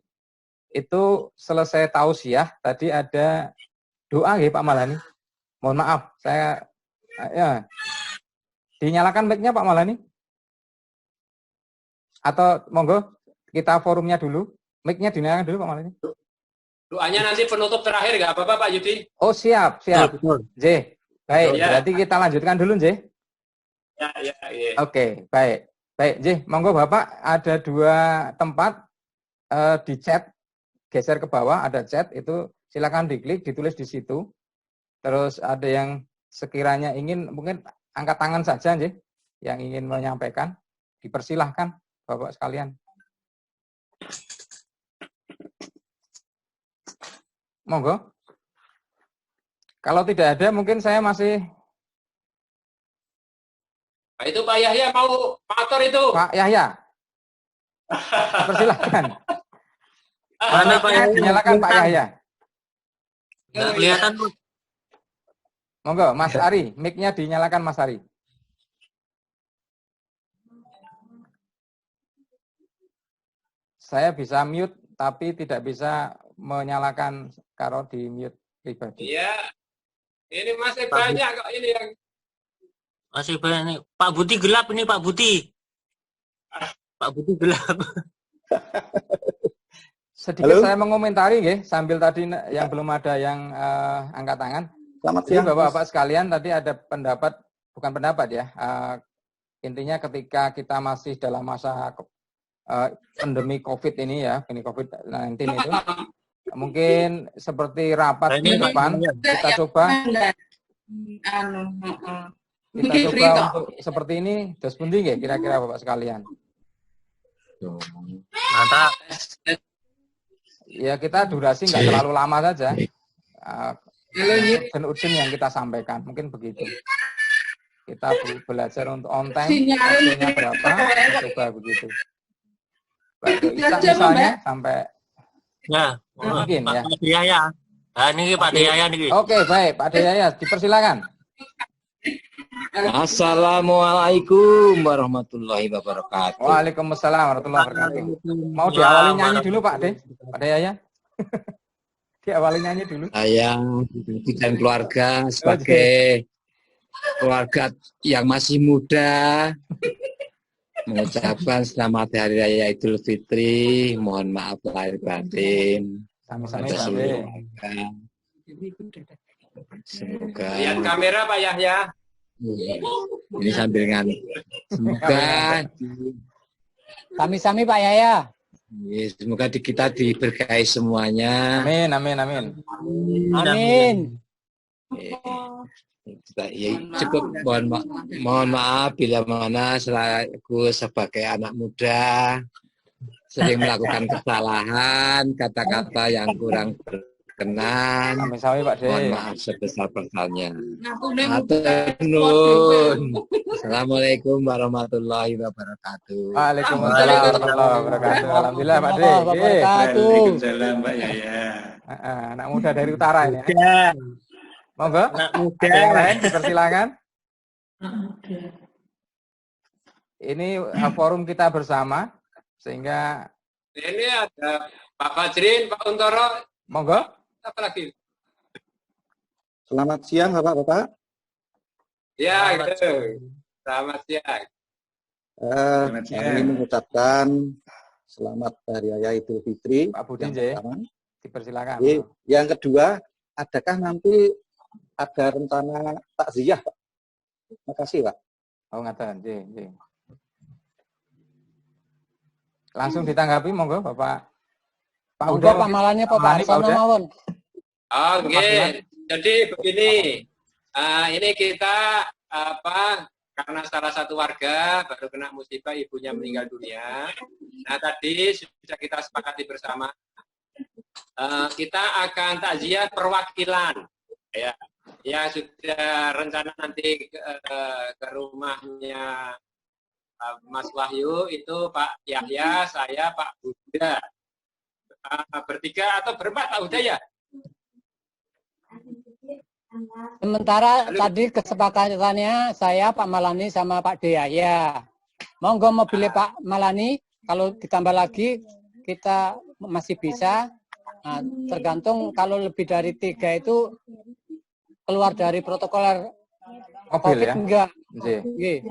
itu selesai tausiah tadi ada doa nggih Pak Malani. Mohon maaf, saya ya. Dinyalakan mic-nya Pak Malani? Atau monggo kita forumnya dulu. Mic-nya dinyalakan dulu Pak Malani. Doanya nanti penutup terakhir nggak apa-apa Pak Yudi? Oh siap. J. Baik, ya. Berarti kita lanjutkan dulu J. Ya. Oke, baik. Baik, J. Monggo Bapak, ada 2 tempat di chat. Geser ke bawah ada chat, itu silakan diklik, ditulis di situ. Terus ada yang sekiranya ingin, mungkin angkat tangan saja J, yang ingin menyampaikan. Dipersilahkan Bapak sekalian. Monggo. Kalau tidak ada, mungkin saya masih. Nah, itu Pak Yahya mau motor itu. Pak Yahya. Persilahkan. Mana Pak Yahya? Dinyalakan Pak Yahya. Nggak kelihatan, Bu. Monggo, Mas Ari. Mic-nya dinyalakan Mas Ari. Saya bisa mute, tapi tidak bisa menyalakan kalau di mute pribadi. Iya. Ini masih banyak kok ini yang Masih banyak. Pak Buti gelap ini Pak Buti. Pak Buti gelap. Sedikit saya mengomentari nggih, sambil tadi yang belum ada yang angkat tangan. Selamat Jadi siang, Bapak-bapak sekalian, tadi ada pendapat, bukan pendapat ya, intinya ketika kita masih dalam masa pandemi COVID ini ya, ini COVID-19 itu, mungkin seperti rapat di depan, kita coba untuk seperti ini, terus pundi nggih kira-kira Bapak sekalian. Mantap. Ya kita durasi nggak terlalu lama saja. Urgen yang kita sampaikan, mungkin begitu. Kita belajar untuk on time, waktunya berapa, coba begitu. Baik, misalnya sampai Ya, mungkin Pak ya. Yahya. Nah, ini Pak Yahya nih. Oke, baik, Pak Yahya, dipersilakan. Assalamualaikum warahmatullahi wabarakatuh. Waalaikumsalam warahmatullahi wabarakatuh. Mau diawali nyanyi dulu Pak Yahya? Diawali nyanyi dulu. Saya dan keluarga sebagai keluarga yang masih muda mengucapkan selamat Hari Raya Idul Fitri. Mohon maaf lahir batin. Sami-sami Pada Pak. seluruh warga. Semoga lihat kamera Pak Yahya. ini sambil ngantuk. Semoga Sami-sami Pak Yahya. semoga kita diberkahi semuanya. Amin, amin, amin. Amin. Ya, cukup mohon maaf bila mana selaku sebagai anak muda sering melakukan kesalahan, kata-kata yang kurang berkenan. Sami-sami Pak Mohon De. maaf sebesar-besarnya. Aturun. Assalamualaikum warahmatullahi wabarakatuh. Waalaikumsalam warahmatullahi wabarakatuh. Alhamdulillah Pak De. Waalaikumsalam Pak Yahya. Anak muda dari utara ini. Monggo. Anak Ada yang lain dipersilakan. ini forum kita bersama, sehingga Ini ada Pak Fajrin, Pak Untoro, monggo. apa lagi? Selamat siang Bapak-Bapak. Ya, Selamat gitu. Selamat siang. Kami mengucapkan selamat Hari Raya Idul Fitri. Pak Budi, yang pertama. dipersilakan. Yang kedua, adakah nanti ada rencana takziah, Pak? Makasih, Pak. Oh, ngaten, nggih. Langsung ditanggapi monggo Bapak. Pak Monggo Uda, Pak Malani Pak Malani, Pak Arsono Uda. mawon. Oke, jadi begini, ini kita karena salah satu warga baru kena musibah, ibunya meninggal dunia. Nah tadi sudah kita sepakati bersama, kita akan takziah perwakilan, ya, yang sudah rencana nanti ke rumahnya Mas Wahyu itu Pak Yahya, saya Pak Buddha, bertiga atau berempat Pak Buddha ya? Sementara tadi kesepakatannya saya, Pak Malani, sama Pak Deyaya. Monggo mobilnya Pak Malani, kalau ditambah lagi kita masih bisa. Nah, tergantung kalau lebih dari 3 itu keluar dari protokol Mobil COVID ya? enggak. Nggih.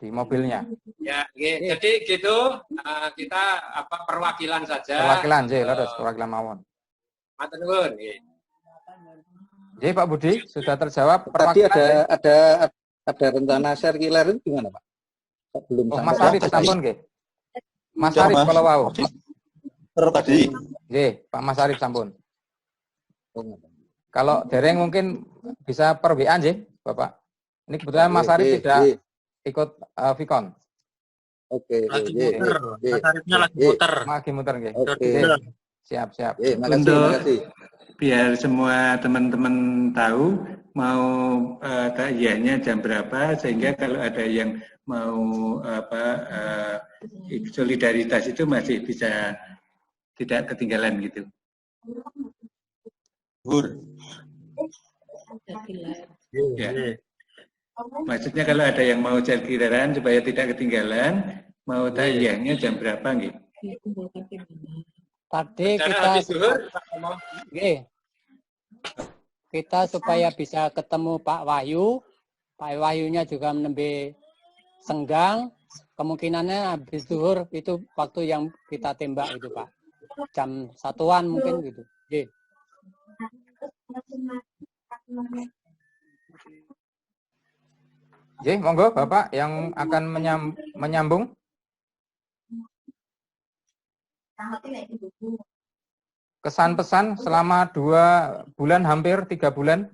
Di mobilnya. Ya, jadi gitu, kita perwakilan saja. Perwakilan, leres perwakilan mawon. Matur nuwun, nggih. Jadi Pak Budi sudah terjawab. Tadi ada rencana sirkuler itu gimana, Pak? Belum Mas Arif sampun nggih. Mas Arif kalau wau. Tadi. Nggih, Pak Mas Arif sampun. Kalau dereng mungkin bisa per WA nggih, Bapak. Ini kebetulan Mas Arif tidak ikut Vicon. Oke. Lagi muter. Mas Arifnya lagi muter. Lagi muter nggih. Oke. Siap. Makasih. Biar semua teman-teman tahu mau takziahnya jam berapa, sehingga kalau ada yang mau solidaritas itu masih bisa tidak ketinggalan gitu. Ya. Maksudnya kalau ada yang mau circular supaya tidak ketinggalan, mau takziahnya jam berapa gitu. Tadi kita supaya bisa ketemu Pak Wahyu. Pak Wahyunya juga menembe senggang. Kemungkinannya habis zuhur itu waktu yang kita tembak itu Pak. Jam 1-an mungkin gitu. Oke. Monggo Bapak yang akan menyambung. Kesan pesan selama 2 bulan, hampir 3 bulan,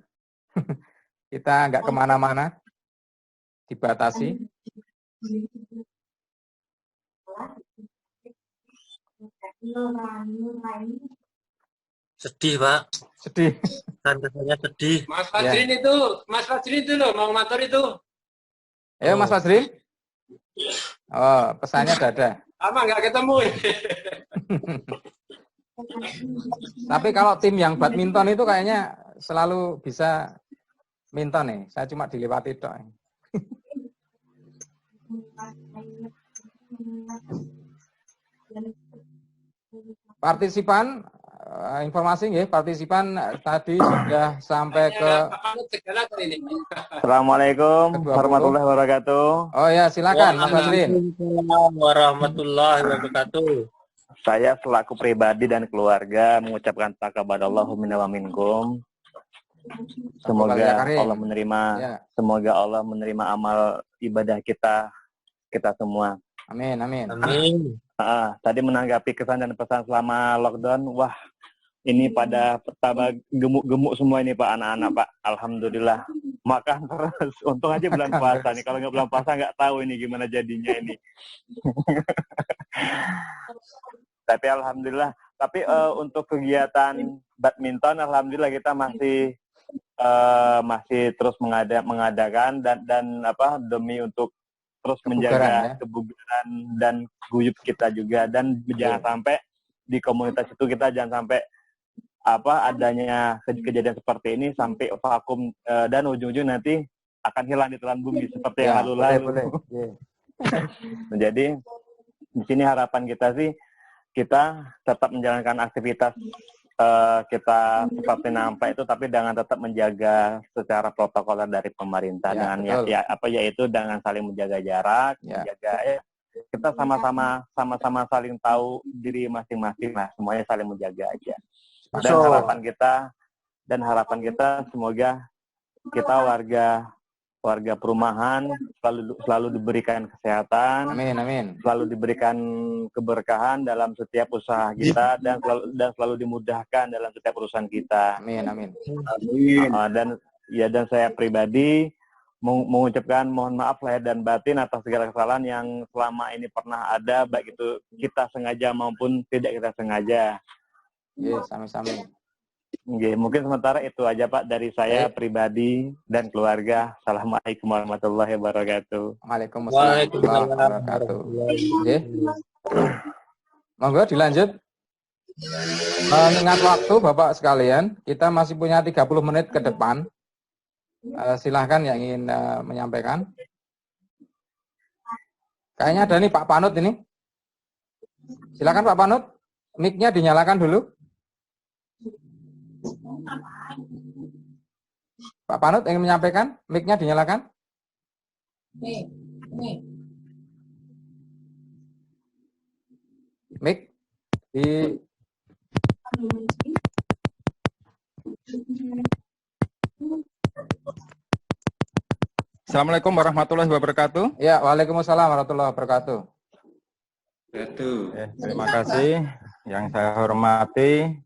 kita nggak kemana-mana, dibatasi. Sedih, Pak. Sedih. Kesannya sedih. Mas Fajrin itu loh, mau motor itu. Ayo Mas Fajrin. Oh, pesannya dada. Lama nggak ketemu. Tapi kalau tim yang badminton itu kayaknya selalu bisa minton nih. Saya cuma dilewati tok. Partisipan, informasi nggih, partisipan tadi sudah sampai ke. Assalamualaikum warahmatullahi wabarakatuh. Oh ya, silakan Mas Fajrin. Warahmatullahi wabarakatuh. Saya selaku pribadi dan keluarga mengucapkan taqabbalallahu minna wa minkum. Semoga Allah menerima, semoga Allah menerima amal ibadah kita semua. Amin. Tadi menanggapi kesan dan pesan selama lockdown, wah ini pada pertama gemuk-gemuk semua ini Pak, anak-anak Pak. Alhamdulillah. Makan terus. Untung aja bulan puasa nih. Kalau nggak bulan puasa nggak tahu ini gimana jadinya ini. Tapi alhamdulillah. Tapi untuk kegiatan badminton, alhamdulillah kita masih terus mengadakan dan demi untuk terus menjaga kebugaran dan guyup kita juga, dan jangan sampai di komunitas itu kita jangan sampai adanya kejadian seperti ini sampai vakum dan ujung-ujung nanti akan hilang di telan bumi seperti yang lalu-lalu. Jadi di sini harapan kita sih kita tetap menjalankan aktivitas kita seperti nampak itu, tapi dengan tetap menjaga secara protokoler dari pemerintah dengan yaitu dengan saling menjaga jarak, menjaga kita sama-sama saling tahu diri masing-masing lah, semuanya saling menjaga aja. Dan harapan kita semoga kita warga perumahan selalu diberikan kesehatan, selalu diberikan keberkahan dalam setiap usaha kita dan selalu dimudahkan dalam setiap urusan kita. Amin. Dan saya pribadi mengucapkan mohon maaf lahir dan batin atas segala kesalahan yang selama ini pernah ada, baik itu kita sengaja maupun tidak kita sengaja. Sami-sami. Mungkin sementara itu aja Pak dari saya pribadi dan keluarga. Assalamualaikum warahmatullahi wabarakatuh. Waalaikumsalam warahmatullahi wabarakatuh. Monggo dilanjut. Mengingat waktu Bapak sekalian, kita masih punya 30 menit ke depan. Silahkan yang ingin menyampaikan. Kayaknya ada nih Pak Panut ini. Silakan Pak Panut. Mic-nya dinyalakan dulu. Pak Panut ingin menyampaikan, mic-nya dinyalakan. Mic di Assalamualaikum warahmatullahi wabarakatuh. Ya, waalaikumsalam warahmatullahi wabarakatuh. Terima kasih. Yang saya hormati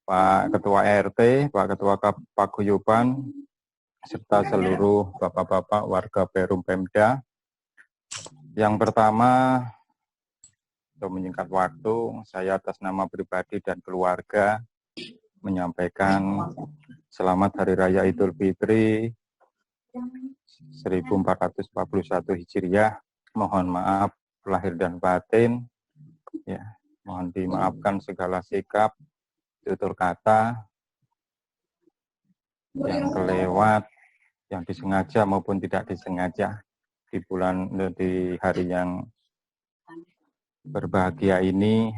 Pak Ketua RT, Pak Ketua Paguyuban, serta seluruh bapak-bapak warga Perum Pemda. Yang pertama, untuk menyingkat waktu, saya atas nama pribadi dan keluarga menyampaikan selamat Hari Raya Idul Fitri 1441 Hijriah. Mohon maaf lahir dan batin. Ya, mohon dimaafkan segala sikap, tutur kata yang kelewat, yang disengaja maupun tidak disengaja di hari yang berbahagia ini,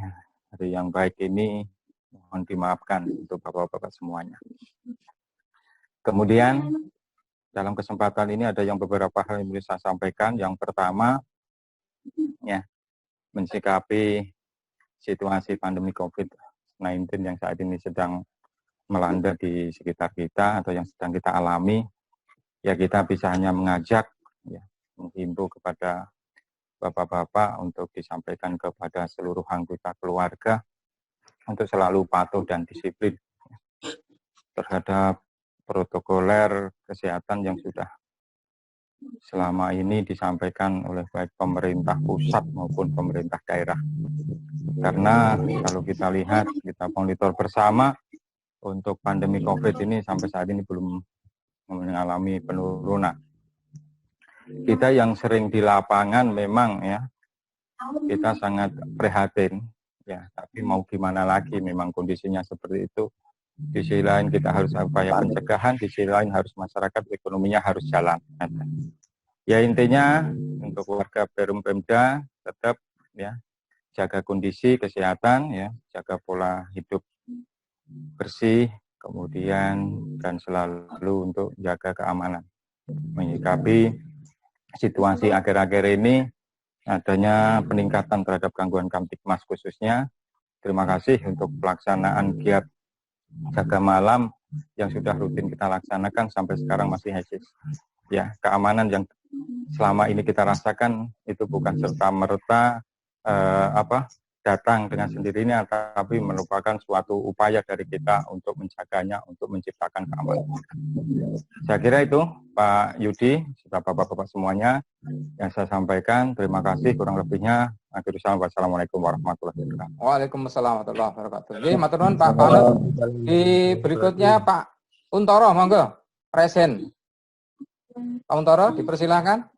hari yang baik ini, mohon dimaafkan untuk bapak-bapak semuanya. Kemudian dalam kesempatan ini ada yang beberapa hal yang bisa saya sampaikan. Yang pertama, ya, mensikapi situasi pandemi COVID-19 yang saat ini sedang melanda di sekitar kita atau yang sedang kita alami, ya kita bisa hanya mengajak, ya, menghimbau kepada bapak-bapak untuk disampaikan kepada seluruh anggota keluarga untuk selalu patuh dan disiplin terhadap protokoler kesehatan yang sudah selama ini disampaikan oleh baik pemerintah pusat maupun pemerintah daerah. Karena kalau kita lihat, kita monitor bersama, untuk pandemi COVID ini sampai saat ini belum mengalami penurunan. Kita yang sering di lapangan memang ya, kita sangat prihatin, ya. Tapi mau gimana lagi, memang kondisinya seperti itu. Di sisi lain kita harus upaya pencegahan, di sisi lain harus masyarakat ekonominya harus jalan. Ya intinya untuk warga Perum Pemda tetap ya jaga kondisi kesehatan, ya jaga pola hidup bersih, kemudian dan selalu untuk jaga keamanan. Menyikapi situasi akhir-akhir ini adanya peningkatan terhadap gangguan Kamtibmas khususnya. Terima kasih untuk pelaksanaan giat jaga malam yang sudah rutin kita laksanakan sampai sekarang masih eksis. Ya, keamanan yang selama ini kita rasakan itu bukan serta-merta datang dengan sendirinya, tapi merupakan suatu upaya dari kita untuk menjaganya, untuk menciptakan keamanan. Saya kira itu Pak Yudi, serta bapak-bapak semuanya yang saya sampaikan. Terima kasih, kurang lebihnya. Wassalamualaikum warahmatullahi wabarakatuh. Waalaikumsalam warahmatullahi wabarakatuh. Jadi matur nuwun Pak Panut. Di berikutnya Pak Untoro, monggo. Present. Pak Untoro, dipersilakan.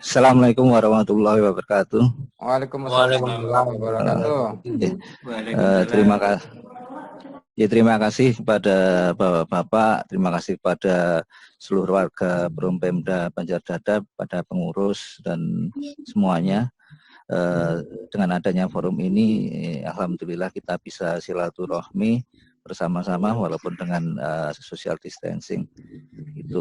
Assalamualaikum warahmatullahi wabarakatuh. Waalaikumsalam warahmatullahi wabarakatuh. Terima kasih. Ya, terima kasih kepada Bapak-Bapak, terima kasih kepada seluruh warga Perumpemda Banjardada, pada pengurus dan semuanya. Dengan adanya forum ini, alhamdulillah kita bisa silaturahmi bersama-sama walaupun dengan social distancing. Itu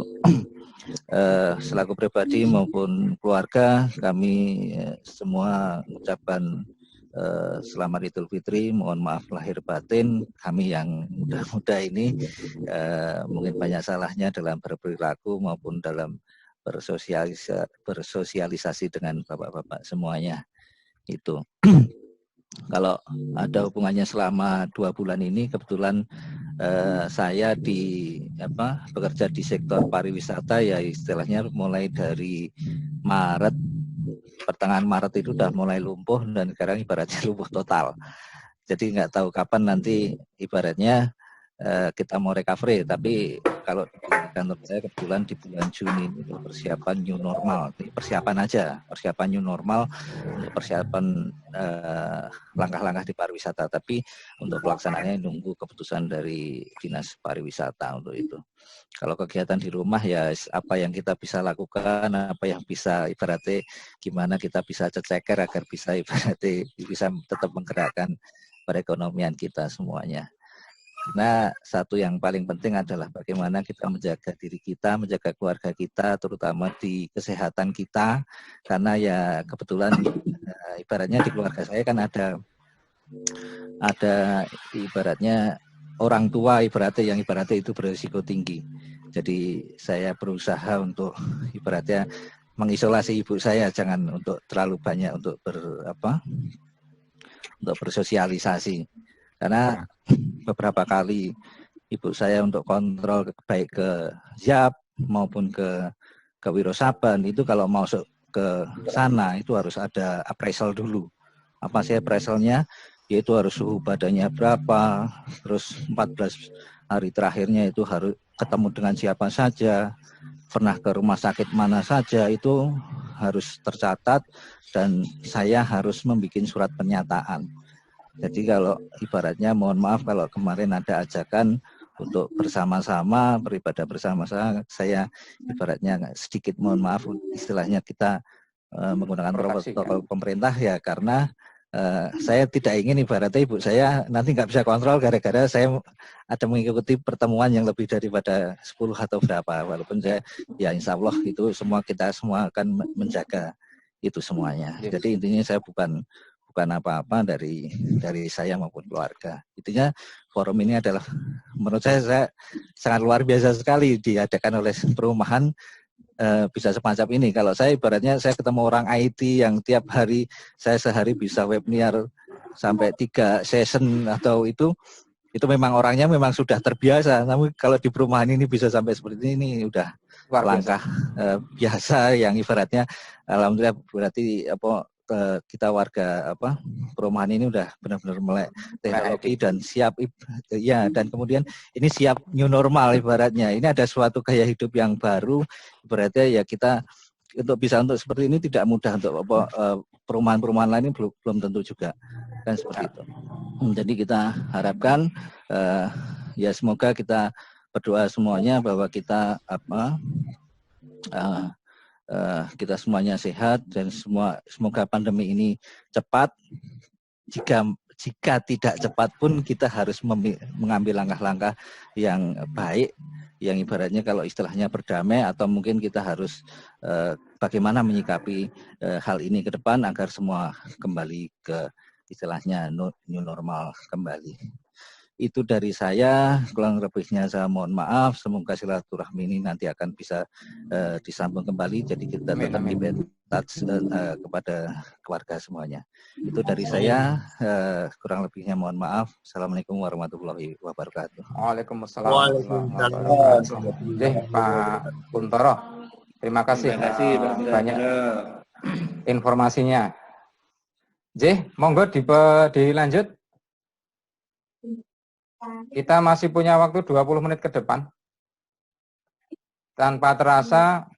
selaku pribadi maupun keluarga, kami semua mengucapkan selamat Idul Fitri, mohon maaf lahir batin. Kami yang muda-muda ini mungkin banyak salahnya dalam berperilaku maupun dalam bersosialisasi dengan bapak-bapak semuanya. Itu kalau ada hubungannya selama 2 bulan ini, kebetulan saya bekerja di sektor pariwisata, ya istilahnya mulai dari Maret, pertengahan Maret itu udah mulai lumpuh dan sekarang ibaratnya lumpuh total. Jadi nggak tahu kapan nanti ibaratnya kita mau recovery. Tapi kalau di kantor saya kebetulan di bulan Juni itu persiapan new normal, persiapan new normal untuk persiapan langkah-langkah di pariwisata. Tapi untuk pelaksanaannya nunggu keputusan dari Dinas Pariwisata untuk itu. Kalau kegiatan di rumah ya apa yang kita bisa lakukan, apa yang bisa ibaratnya gimana kita bisa cecer agar bisa ibaratnya bisa tetap menggerakkan perekonomian kita semuanya. Nah, satu yang paling penting adalah bagaimana kita menjaga diri kita, menjaga keluarga kita, terutama di kesehatan kita, karena ya kebetulan ibaratnya di keluarga saya kan ada ibaratnya orang tua yang ibaratnya itu berisiko tinggi. Jadi saya berusaha untuk ibaratnya mengisolasi ibu saya, jangan untuk terlalu banyak untuk untuk bersosialisasi. Karena beberapa kali ibu saya untuk kontrol baik ke ZAP maupun ke Wirosaban itu kalau masuk ke sana itu harus ada appraisal dulu. Apa sih appraisalnya? Yaitu harus suhu badannya berapa, terus 14 hari terakhirnya itu harus ketemu dengan siapa saja, pernah ke rumah sakit mana saja, itu harus tercatat dan saya harus membuat surat pernyataan. Jadi kalau ibaratnya mohon maaf kalau kemarin ada ajakan untuk bersama-sama, beribadah bersama-sama, saya ibaratnya sedikit mohon maaf istilahnya kita menggunakan protokol pemerintah ya, karena saya tidak ingin ibaratnya ibu saya nanti nggak bisa kontrol gara-gara saya ada mengikuti pertemuan yang lebih daripada 10 atau berapa, walaupun saya ya insya Allah itu kita semua akan menjaga itu semuanya. Jadi intinya saya bukan apa-apa dari saya maupun keluarga. Intinya forum ini adalah menurut saya sangat luar biasa sekali diadakan oleh perumahan. Bisa semacam ini. Kalau saya ibaratnya saya ketemu orang IT yang tiap hari saya sehari bisa webinar sampai 3 session atau itu memang orangnya memang sudah terbiasa. Namun kalau di perumahan ini bisa sampai seperti ini udah langkah biasa yang ibaratnya alhamdulillah berarti kita warga perumahan ini udah benar-benar melek teknologi dan siap ya, dan kemudian ini siap new normal ibaratnya. Ini ada suatu gaya hidup yang baru ibaratnya ya, kita untuk seperti ini tidak mudah untuk perumahan-perumahan lain ini belum tentu juga kan seperti itu. Jadi kita harapkan ya semoga kita berdoa semuanya bahwa kita kita semuanya sehat dan semoga pandemi ini cepat. Jika tidak cepat pun kita harus mengambil langkah-langkah yang baik, yang ibaratnya kalau istilahnya berdamai, atau mungkin kita harus bagaimana menyikapi hal ini ke depan agar semua kembali ke istilahnya new normal kembali. Itu dari saya, kurang lebihnya saya mohon maaf. Semoga silaturahmi ini nanti akan bisa disambung kembali, jadi kita tetap keep in touch kepada keluarga semuanya. Itu dari saya, kurang lebihnya mohon maaf. Assalamualaikum warahmatullahi wabarakatuh. Waalaikumsalam warahmatullahi wabarakatuh. Pak Kuntoro, terima kasih banyak informasinya. Monggo dilanjut. Kita masih punya waktu 20 menit ke depan. Tanpa terasa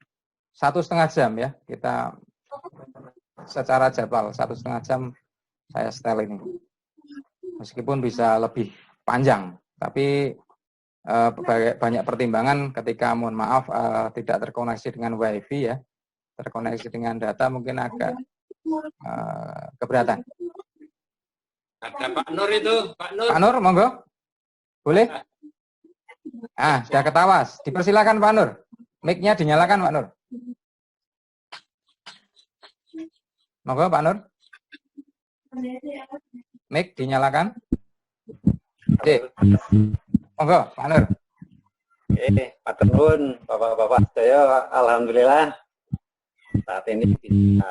1,5 jam ya. Kita secara jadwal 1,5 jam saya setel ini. Meskipun bisa lebih panjang. Tapi banyak pertimbangan ketika mohon maaf tidak terkoneksi dengan WiFi ya, terkoneksi dengan data mungkin agak keberatan. Ada Pak Nur itu, Pak Nur. Pak Nur, monggo. Boleh? Sudah ketawas. Dipersilakan Pak Nur. Mic-nya dinyalakan Pak Nur. Monggo Pak Nur. Mic dinyalakan. Oke. Monggo Pak Nur. Pak Tenun, Bapak-bapak saya alhamdulillah saat ini bisa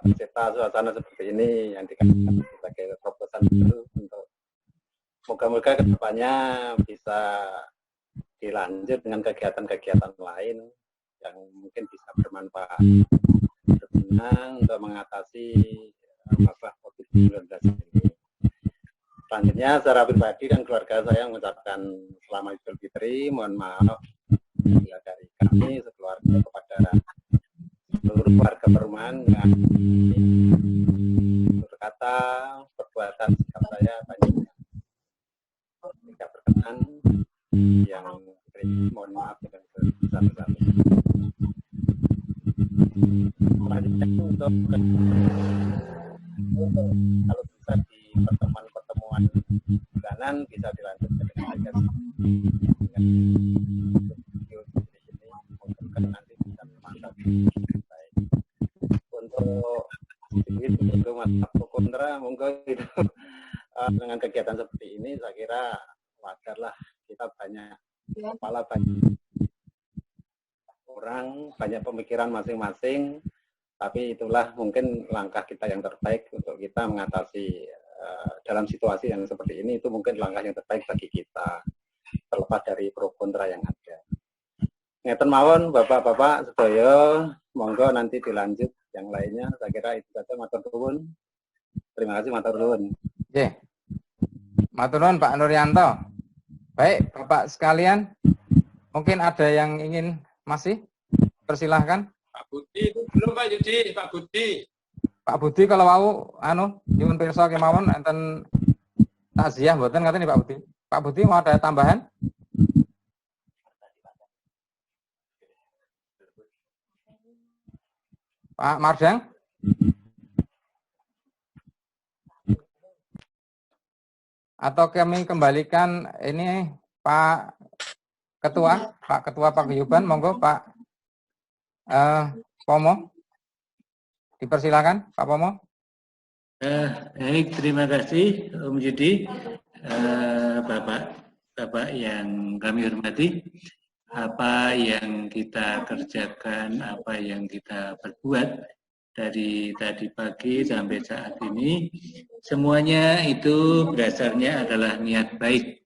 mencipta suasana seperti ini yang dikatakan sebagai terobosan baru untuk moga-moga kedepannya bisa dilanjut dengan kegiatan-kegiatan lain yang mungkin bisa bermanfaat berguna untuk mengatasi masalah COVID-19 ini. Selanjutnya secara pribadi dan keluarga saya mengucapkan selamat Idul Fitri, mohon maaf bila dari kami sekeluarga kepada seluruh warga perumahan yang berkata perbuatan sikap saya banyak tidak berkenan yang mohon maaf dengan sebesar-besarnya. Selanjutnya untuk kalau bisa di pertemuan bulanan bisa dilanjutkan dengan mungkin nanti bisa memantau baik untuk itu masalah kontra mungkin itu dengan kegiatan seperti ini saya kira wajarlah kita banyak kepala banyak orang banyak pemikiran masing-masing tapi itulah mungkin langkah kita yang terbaik untuk kita mengatasi dalam situasi yang seperti ini itu mungkin langkah yang terbaik bagi kita terlepas dari pro kontra yang ada. Ngeten mawon Bapak-bapak sedaya monggo nanti dilanjut yang lainnya saya kira itu saja matur nuwun. Terima kasih matur nuwun. Nggih. Matur nuwun Pak Nuryanto. Baik Bapak sekalian mungkin ada yang ingin masih persilahkan. Pak Budi itu belum Pak Yudi, Pak Budi. Pak Budi kalau mau nyuwun pirsa kemawon enten takziah mboten ngaten Pak Budi. Pak Budi mau ada tambahan? Pak Mardang? Atau kami kembalikan ini Pak Ketua Paguyuban, monggo Pak Pomo. Dipersilakan Pak Pomo. Baik, terima kasih Om Yudi, Bapak yang kami hormati. Apa yang kita kerjakan, apa yang kita perbuat dari tadi pagi sampai saat ini, semuanya itu dasarnya adalah niat baik.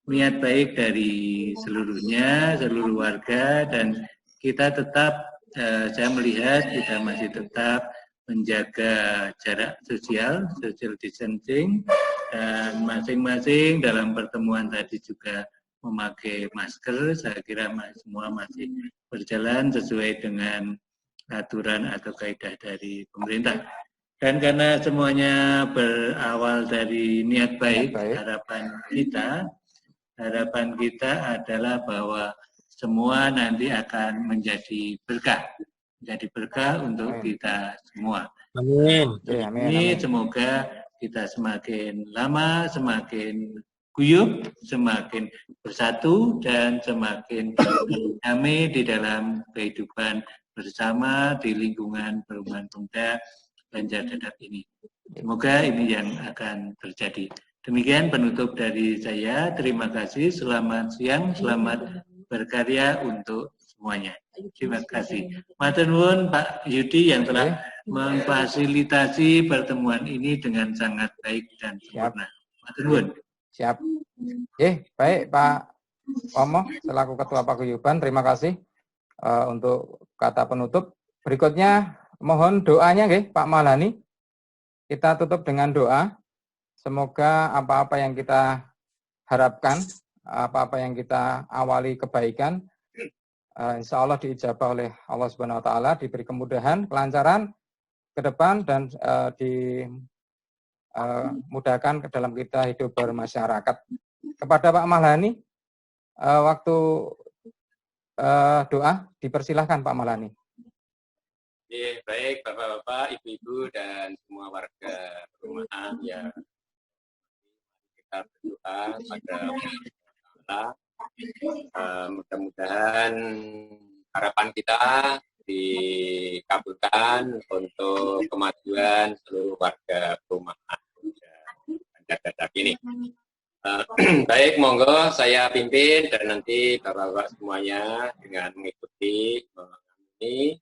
Niat baik dari seluruh warga, dan kita tetap, saya melihat kita masih tetap menjaga jarak social distancing, dan masing-masing dalam pertemuan tadi juga memakai masker. Saya kira semua masih berjalan sesuai dengan aturan atau kaidah dari pemerintah. Dan karena semuanya berawal dari niat baik, harapan kita adalah bahwa semua nanti akan menjadi berkah untuk kita semua. Amin. Ini semoga kita semakin lama semakin guyup, semakin bersatu, dan semakin damai di dalam kehidupan bersama di lingkungan perumahan Pemuda Banjar Dadap ini. Semoga ini yang akan terjadi. Demikian penutup dari saya. Terima kasih. Selamat siang. Selamat berkarya untuk semuanya. Terima kasih. Matur nuwun Pak Yudi yang telah memfasilitasi pertemuan ini dengan sangat baik dan sempurna. Matur nuwun. Siap. Baik Pak Pomo selaku Ketua Paguyuban, terima kasih untuk kata penutup. Berikutnya mohon doanya Pak Maulani. Kita tutup dengan doa. Semoga apa-apa yang kita harapkan, apa-apa yang kita awali kebaikan, insya Allah diijabah oleh Allah Subhanahu Wa Taala, diberi kemudahan, kelancaran ke depan, dan mudahkan ke dalam kita hidup bermasyarakat. Kepada Pak Mahlani, waktu doa dipersilahkan Pak Mahlani. Ya, baik Bapak-bapak, Ibu-ibu dan semua warga perumahan ya, kita berdoa pada Allah. Mudah-mudahan harapan kita dikabulkan untuk kemajuan seluruh warga perumahan Banjar ini. Baik, monggo saya pimpin dan nanti Bapak-bapak semuanya dengan mengikuti ini.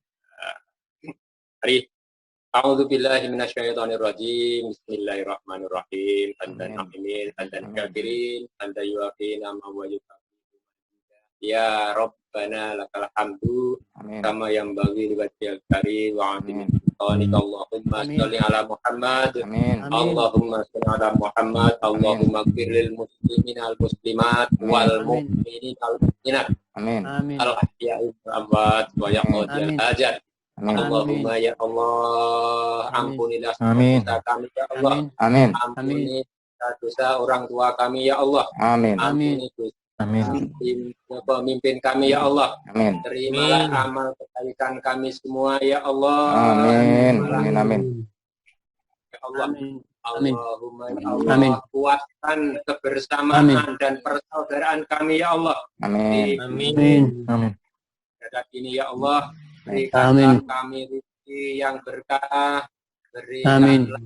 Mari. A'udzubillahi minasyaitonirrajim. Bismillahirrahmanirrahim. Hamdan na'imin, hamdan kafirin, hamdan yuafina ma wa yukafi. Ya Rabbana lakal hamdu kama yanbaghi li wajhil karim wa 'azimi sultanika. Allahumma shalli ala Muhammad. Allahumma shalli ala Muhammad. Allahumma ighfir lil muslimina wal muslimat wal mu'minina wal mu'minat. Amin. Al-ahya'i wal amwat wa yaqdil hajat. Allahumma ya Allah, ampunilah dosa kami ya Allah. Amin. Ampuni dosa orang tua kami ya Allah. Amin. Ampuni pemimpin kami ya Allah. Amin. Terimalah amal kebaikan kami semua ya Allah. Amin. Amin. Amin. Ya Allah. Allahumma ya Allah, kuatkan kebersamaan dan persaudaraan kami ya Allah. Amin. Amin. Ini ya Allah. Berikanlah kami rezeki yang berkah, berikanlah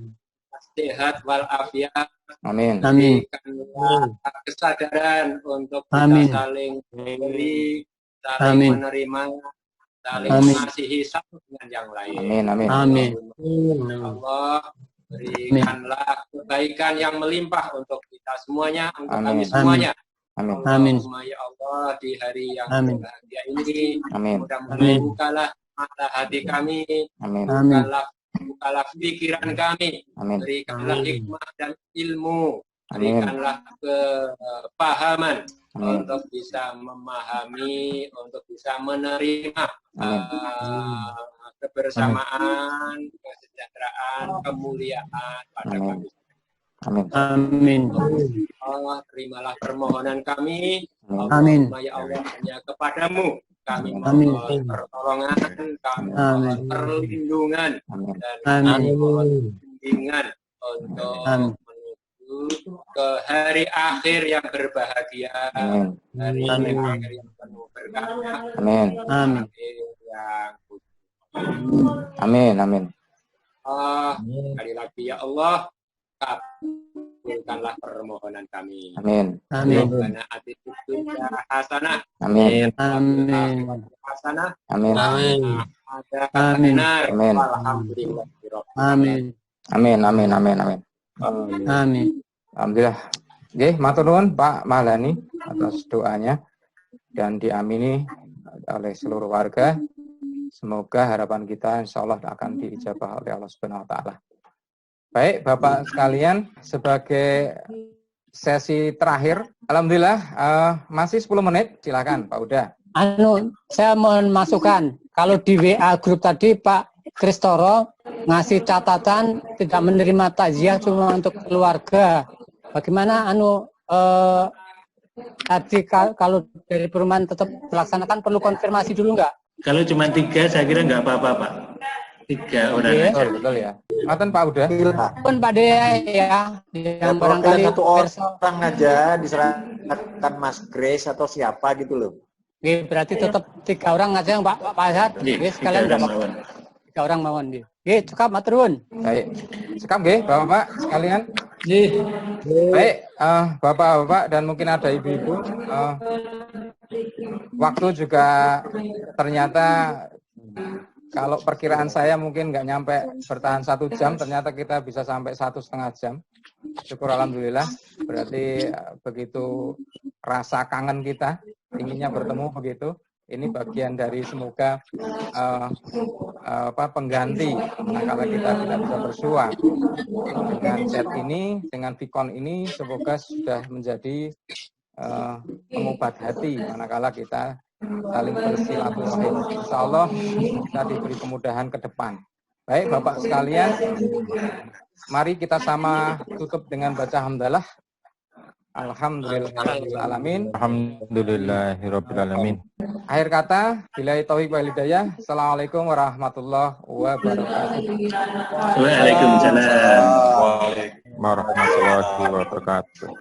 sehat walafiat, berikanlah kesadaran untuk kita saling memberi, saling menerima, saling mengasihi satu dengan yang lain. Amin. Allah, berikanlah kebaikan yang melimpah untuk kita semuanya, untuk kami semuanya. Amin. Ya Allah, di hari yang bahagia ini, mudah-mudahan bukalah mata hati kami, bukalah pikiran kami, berikanlah hikmah dan ilmu, berikanlah kepahaman untuk bisa memahami, untuk bisa menerima kebersamaan, kesejahteraan, kemuliaan pada kami. Amin. Allah, terimalah permohonan kami. Amin. Ya Allah, hanya kepadamu kami mohon pertolongan, kami mohon perlindungan, dan kami mohon bimbingan untuk menuju ke hari akhir yang berbahagia, hari akhir yang penuh berkah, Amin. Sekali lagi ya Allah, kabulkanlah permohonan kami. Amin. Rabbana atina fid dunya hasanah. Amin. Hasanah. Amin. Amin. Alhamdulillah. Amin. Alhamdulillah. Nggih, matur nuwun Pak Mahlani atas doanya dan diamini oleh seluruh warga. Semoga harapan kita insya Allah akan diijabah oleh Allah Subhanahu wa taala. Baik, Bapak sekalian, sebagai sesi terakhir, alhamdulillah masih 10 menit, silakan Pak Uda. Saya mohon masukan. Kalau di WA grup tadi Pak Kristoro ngasih catatan tidak menerima takziah cuma untuk keluarga. Bagaimana tadi kalau dari perumahan tetap dilaksanakan perlu konfirmasi dulu nggak? Kalau cuma 3 saya kira nggak apa-apa Pak. 3 orang aja. Betul ya. Maten Pak Uda. Pun Pak Dea ya. Yang barangkali satu orang aja diserahkan Mas Grace atau siapa gitu loh. Berarti tetap 3 orang aja yang Pak Azhar. Sekalian 3 orang mawon dia. Cekap maturun. Baik. Cekap nggih Bapak-bapak sekalian. Baik, Bapak-bapak dan mungkin ada ibu-ibu. Waktu juga ternyata kalau perkiraan saya mungkin nggak nyampe bertahan 1 jam, ternyata kita bisa sampai 1,5 jam. Syukur alhamdulillah. Berarti begitu rasa kangen kita, inginnya bertemu begitu. Ini bagian dari semoga pengganti manakala kita tidak bisa bersua. Dengan chat ini, dengan Vicon ini, semoga sudah menjadi pengobat hati manakala kita saling bersilaturahim. Insya Allah kita diberi kemudahan ke depan. Baik, Bapak sekalian, mari kita sama tutup dengan baca hamdalah. Alhamdulillahirrahmanirrahim. Alhamdulillahirrahmanirrahim. Akhir kata, billahi taufiq wal hidayah. Assalamualaikum warahmatullahi wabarakatuh. Waalaikumsalam. Warahmatullahi wabarakatuh.